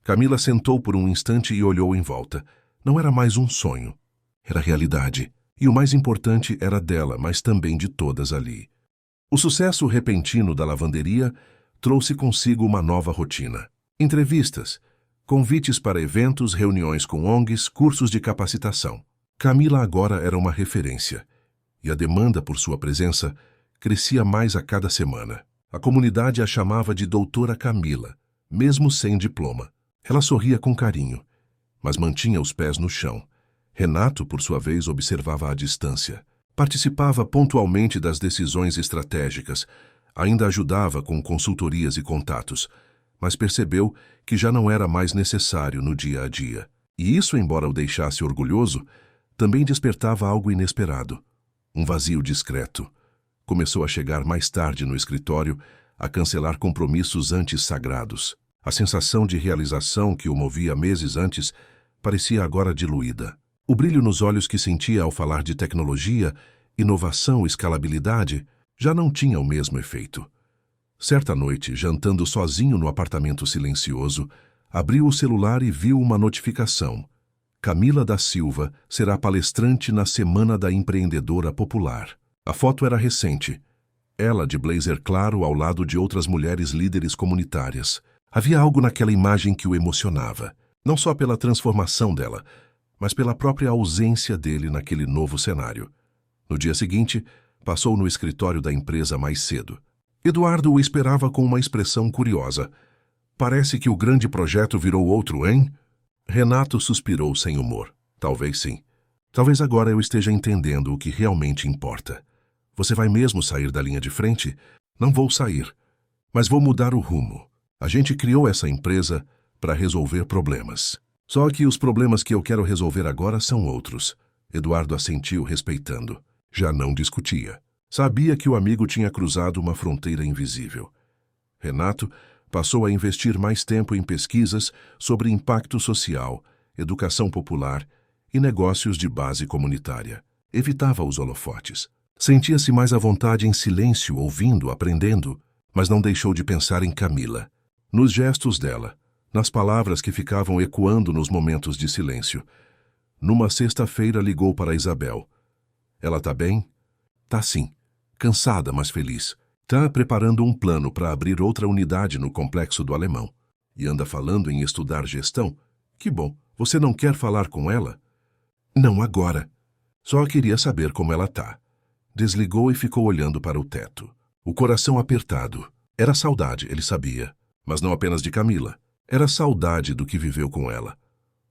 Camila sentou por um instante e olhou em volta. Não era mais um sonho. Era realidade. E o mais importante era dela, mas também de todas ali. O sucesso repentino da lavanderia trouxe consigo uma nova rotina. Entrevistas, convites para eventos, reuniões com ONGs, cursos de capacitação. Camila agora era uma referência. E a demanda por sua presença crescia mais a cada semana. A comunidade a chamava de Doutora Camila, mesmo sem diploma. Ela sorria com carinho, mas mantinha os pés no chão. Renato, por sua vez, observava à distância. Participava pontualmente das decisões estratégicas, ainda ajudava com consultorias e contatos, mas percebeu que já não era mais necessário no dia a dia. E isso, embora o deixasse orgulhoso, também despertava algo inesperado. Um vazio discreto. Começou a chegar mais tarde no escritório, a cancelar compromissos antes sagrados. A sensação de realização que o movia meses antes parecia agora diluída. O brilho nos olhos que sentia ao falar de tecnologia, inovação e escalabilidade já não tinha o mesmo efeito. Certa noite, jantando sozinho no apartamento silencioso, abriu o celular e viu uma notificação. Camila da Silva será palestrante na Semana da Empreendedora Popular. A foto era recente. Ela de blazer claro ao lado de outras mulheres líderes comunitárias. Havia algo naquela imagem que o emocionava, não só pela transformação dela, mas pela própria ausência dele naquele novo cenário. No dia seguinte, passou no escritório da empresa mais cedo. Eduardo o esperava com uma expressão curiosa. Parece que o grande projeto virou outro, hein? Renato suspirou sem humor. Talvez sim. Talvez agora eu esteja entendendo o que realmente importa. Você vai mesmo sair da linha de frente? Não vou sair, mas vou mudar o rumo. A gente criou essa empresa para resolver problemas. Só que os problemas que eu quero resolver agora são outros. Eduardo assentiu respeitando. Já não discutia. Sabia que o amigo tinha cruzado uma fronteira invisível. Renato passou a investir mais tempo em pesquisas sobre impacto social, educação popular e negócios de base comunitária. Evitava os holofotes. Sentia-se mais à vontade em silêncio, ouvindo, aprendendo, mas não deixou de pensar em Camila. Nos gestos dela, nas palavras que ficavam ecoando nos momentos de silêncio. Numa sexta-feira ligou para Isabel. Ela tá bem? Tá sim. Cansada, mas feliz. Tá preparando um plano para abrir outra unidade no Complexo do Alemão. E anda falando em estudar gestão? Que bom. Você não quer falar com ela? Não agora. Só queria saber como ela tá. Desligou e ficou olhando para o teto. O coração apertado. Era saudade, ele sabia. Mas não apenas de Camila. Era saudade do que viveu com ela.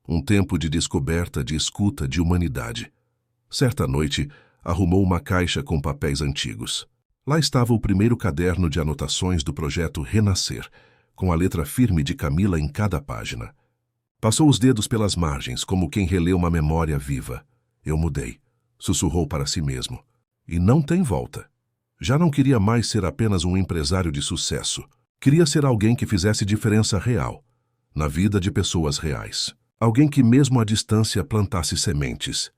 Um tempo de descoberta, de escuta, de humanidade. Certa noite, arrumou uma caixa com papéis antigos. Lá estava o primeiro caderno de anotações do projeto Renascer, com a letra firme de Camila em cada página. Passou os dedos pelas margens, como quem relê uma memória viva. Eu mudei, sussurrou para si mesmo. E não tem volta. Já não queria mais ser apenas um empresário de sucesso. Queria ser alguém que fizesse diferença real, na vida de pessoas reais. Alguém que mesmo à distância plantasse sementes.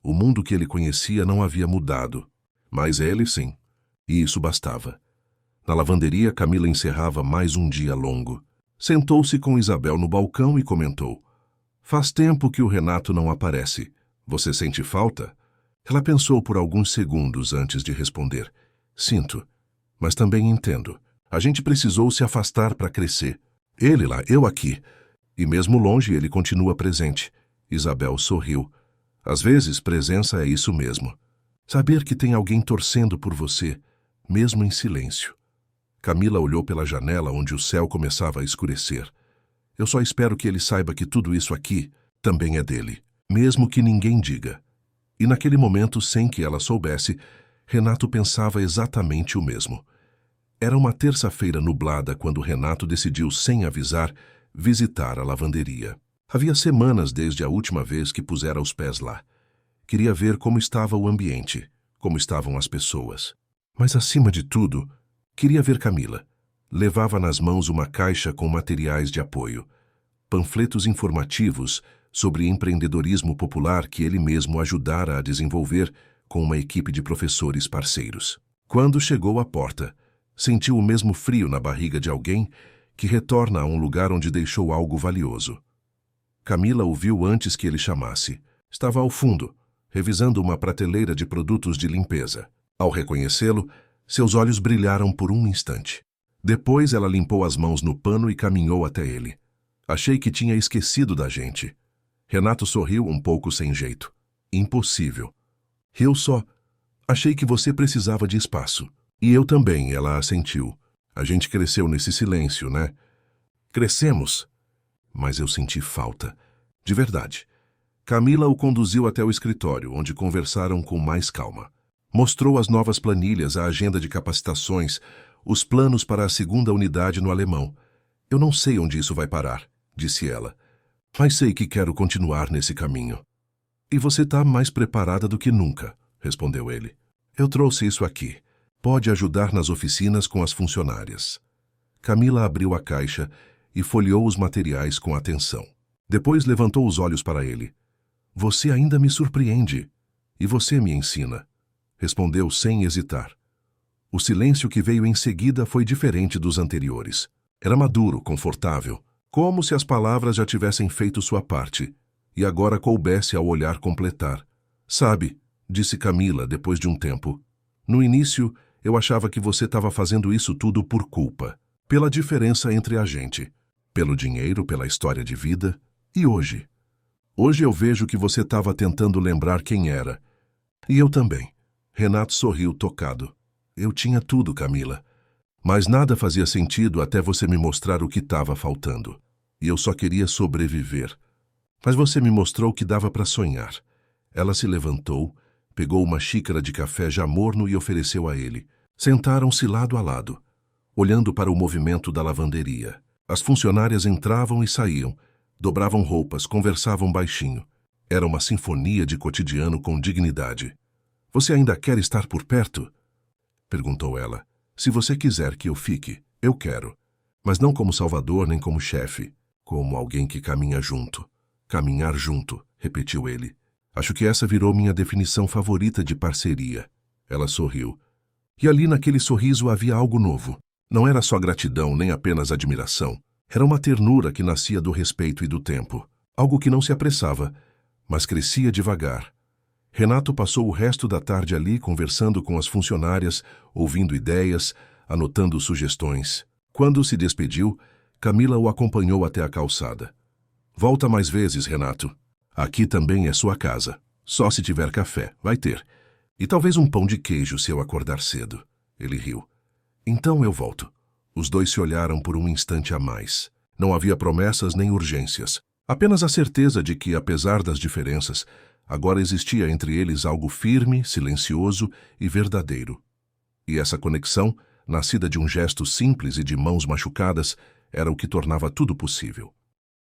O mundo que ele conhecia não havia mudado, mas ele sim, e isso bastava. Na lavanderia, Camila encerrava mais um dia longo. Sentou-se com Isabel no balcão e comentou: "Faz tempo que o Renato não aparece. Você sente falta?" Ela pensou por alguns segundos antes de responder. "Sinto, mas também entendo. A gente precisou se afastar para crescer. Ele lá, eu aqui. E mesmo longe ele continua presente." Isabel sorriu. "Às vezes, presença é isso mesmo. Saber que tem alguém torcendo por você, mesmo em silêncio." Camila olhou pela janela onde o céu começava a escurecer. "Eu só espero que ele saiba que tudo isso aqui também é dele, mesmo que ninguém diga." E naquele momento, sem que ela soubesse, Renato pensava exatamente o mesmo. Era uma terça-feira nublada quando Renato decidiu, sem avisar, visitar a lavanderia. Havia semanas desde a última vez que pusera os pés lá. Queria ver como estava o ambiente, como estavam as pessoas. Mas, acima de tudo, queria ver Camila. Levava nas mãos uma caixa com materiais de apoio, panfletos informativos sobre empreendedorismo popular que ele mesmo ajudara a desenvolver com uma equipe de professores parceiros. Quando chegou à porta, sentiu o mesmo frio na barriga de alguém que retorna a um lugar onde deixou algo valioso. Camila o viu antes que ele chamasse. Estava ao fundo, revisando uma prateleira de produtos de limpeza. Ao reconhecê-lo, seus olhos brilharam por um instante. Depois ela limpou as mãos no pano e caminhou até ele. "Achei que tinha esquecido da gente." Renato sorriu um pouco sem jeito. "Impossível." "Riu só. Achei que você precisava de espaço." "E eu também," ela assentiu. "A gente cresceu nesse silêncio, né?" "Crescemos." Mas eu senti falta. De verdade. Camila o conduziu até o escritório, onde conversaram com mais calma. Mostrou as novas planilhas, a agenda de capacitações, os planos para a segunda unidade no Alemão. "Eu não sei onde isso vai parar," disse ela. "Mas sei que quero continuar nesse caminho." "E você está mais preparada do que nunca," respondeu ele. "Eu trouxe isso aqui. Pode ajudar nas oficinas com as funcionárias." Camila abriu a caixa e folheou os materiais com atenção. Depois levantou os olhos para ele. "Você ainda me surpreende. E você me ensina," respondeu sem hesitar. O silêncio que veio em seguida foi diferente dos anteriores. Era maduro, confortável, como se as palavras já tivessem feito sua parte, e agora coubesse ao olhar completar. "Sabe," disse Camila depois de um tempo, "no início eu achava que você estava fazendo isso tudo por culpa, pela diferença entre a gente, pelo dinheiro, pela história de vida, e hoje. Hoje eu vejo que você estava tentando lembrar quem era. E eu também." Renato sorriu tocado. "Eu tinha tudo, Camila. Mas nada fazia sentido até você me mostrar o que estava faltando. E eu só queria sobreviver. Mas você me mostrou que dava para sonhar." Ela se levantou, pegou uma xícara de café já morno e ofereceu a ele. Sentaram-se lado a lado, olhando para o movimento da lavanderia. As funcionárias entravam e saíam, dobravam roupas, conversavam baixinho. Era uma sinfonia de cotidiano com dignidade. "Você ainda quer estar por perto?" perguntou ela. "Se você quiser que eu fique, eu quero. Mas não como salvador nem como chefe, como alguém que caminha junto." "Caminhar junto," repetiu ele. "Acho que essa virou minha definição favorita de parceria." Ela sorriu. E ali naquele sorriso havia algo novo. Não era só gratidão, nem apenas admiração. Era uma ternura que nascia do respeito e do tempo. Algo que não se apressava, mas crescia devagar. Renato passou o resto da tarde ali conversando com as funcionárias, ouvindo ideias, anotando sugestões. Quando se despediu, Camila o acompanhou até a calçada. Volta mais vezes, Renato. Aqui também é sua casa. Só se tiver café, vai ter. E talvez um pão de queijo se eu acordar cedo. Ele riu. Então eu volto. Os dois se olharam por um instante a mais. Não havia promessas nem urgências. Apenas a certeza de que, apesar das diferenças, agora existia entre eles algo firme, silencioso e verdadeiro. E essa conexão, nascida de um gesto simples e de mãos machucadas, era o que tornava tudo possível.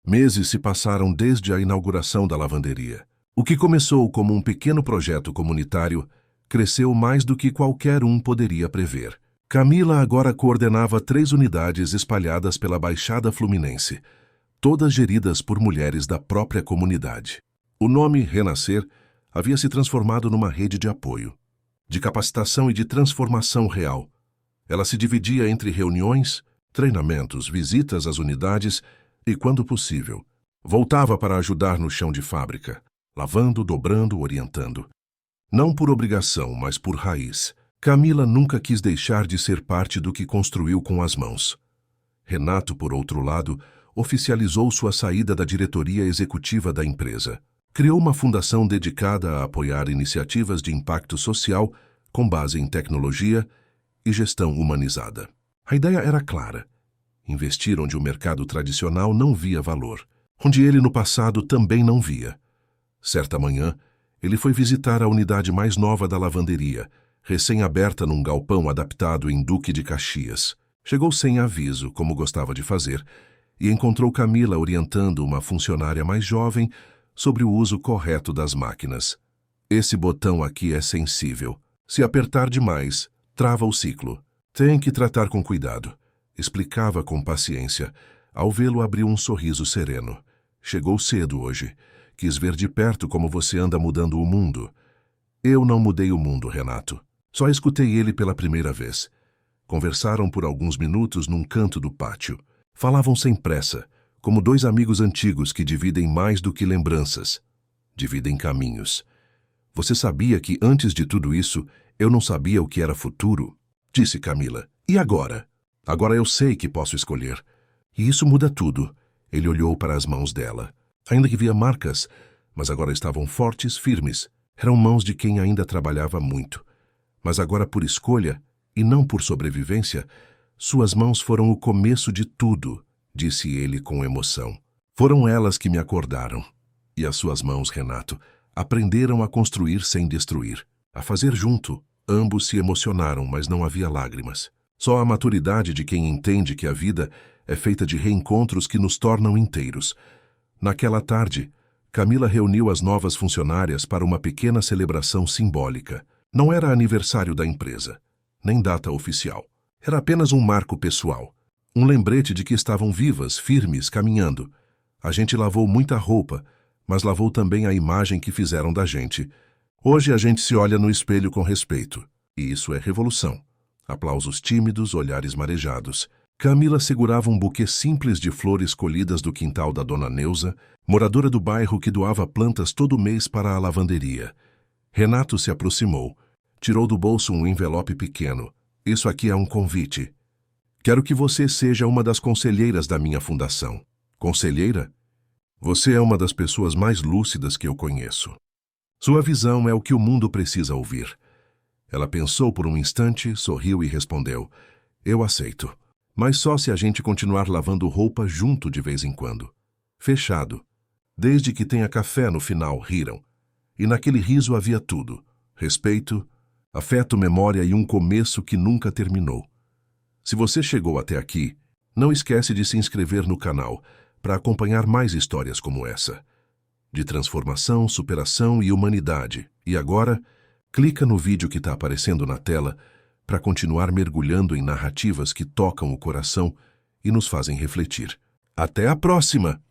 Meses se passaram desde a inauguração da lavanderia. O que começou como um pequeno projeto comunitário cresceu mais do que qualquer um poderia prever. Camila agora coordenava 3 unidades espalhadas pela Baixada Fluminense, todas geridas por mulheres da própria comunidade. O nome Renascer havia se transformado numa rede de apoio, de capacitação e de transformação real. Ela se dividia entre reuniões, treinamentos, visitas às unidades e, quando possível, voltava para ajudar no chão de fábrica, lavando, dobrando, orientando. Não por obrigação, mas por raiz. Camila nunca quis deixar de ser parte do que construiu com as mãos. Renato, por outro lado, oficializou sua saída da diretoria executiva da empresa. Criou uma fundação dedicada a apoiar iniciativas de impacto social com base em tecnologia e gestão humanizada. A ideia era clara: investir onde o mercado tradicional não via valor, onde ele no passado também não via. Certa manhã, ele foi visitar a unidade mais nova da lavanderia, recém-aberta num galpão adaptado em Duque de Caxias. Chegou sem aviso, como gostava de fazer, e encontrou Camila orientando uma funcionária mais jovem sobre o uso correto das máquinas. Esse botão aqui é sensível. Se apertar demais, trava o ciclo. Tem que tratar com cuidado. Explicava com paciência. Ao vê-lo, abriu um sorriso sereno. Chegou cedo hoje. Quis ver de perto como você anda mudando o mundo. Eu não mudei o mundo, Renato. Só escutei ele pela primeira vez. Conversaram por alguns minutos num canto do pátio. Falavam sem pressa, como 2 amigos antigos que dividem mais do que lembranças. Dividem caminhos. Você sabia que, antes de tudo isso, eu não sabia o que era futuro? Disse Camila. E agora? Agora eu sei que posso escolher. E isso muda tudo. Ele olhou para as mãos dela. Ainda que via marcas, mas agora estavam fortes, firmes. Eram mãos de quem ainda trabalhava muito. Mas agora, por escolha, e não por sobrevivência, suas mãos foram o começo de tudo, disse ele com emoção. Foram elas que me acordaram. E as suas mãos, Renato, aprenderam a construir sem destruir, a fazer junto. Ambos se emocionaram, mas não havia lágrimas. Só a maturidade de quem entende que a vida é feita de reencontros que nos tornam inteiros. Naquela tarde, Camila reuniu as novas funcionárias para uma pequena celebração simbólica. Não era aniversário da empresa, nem data oficial. Era apenas um marco pessoal. Um lembrete de que estavam vivas, firmes, caminhando. A gente lavou muita roupa, mas lavou também a imagem que fizeram da gente. Hoje a gente se olha no espelho com respeito. E isso é revolução. Aplausos tímidos, olhares marejados. Camila segurava um buquê simples de flores colhidas do quintal da dona Neuza, moradora do bairro que doava plantas todo mês para a lavanderia. Renato se aproximou. Tirou do bolso um envelope pequeno. Isso aqui é um convite. Quero que você seja uma das conselheiras da minha fundação. Conselheira? Você é uma das pessoas mais lúcidas que eu conheço. Sua visão é o que o mundo precisa ouvir. Ela pensou por um instante, sorriu e respondeu: Eu aceito. Mas só se a gente continuar lavando roupa junto de vez em quando. Fechado. Desde que tenha café no final, riram. E naquele riso havia tudo: respeito, afeto, memória e um começo que nunca terminou. Se você chegou até aqui, não esquece de se inscrever no canal para acompanhar mais histórias como essa. De transformação, superação e humanidade. E agora, clica no vídeo que está aparecendo na tela para continuar mergulhando em narrativas que tocam o coração e nos fazem refletir. Até a próxima!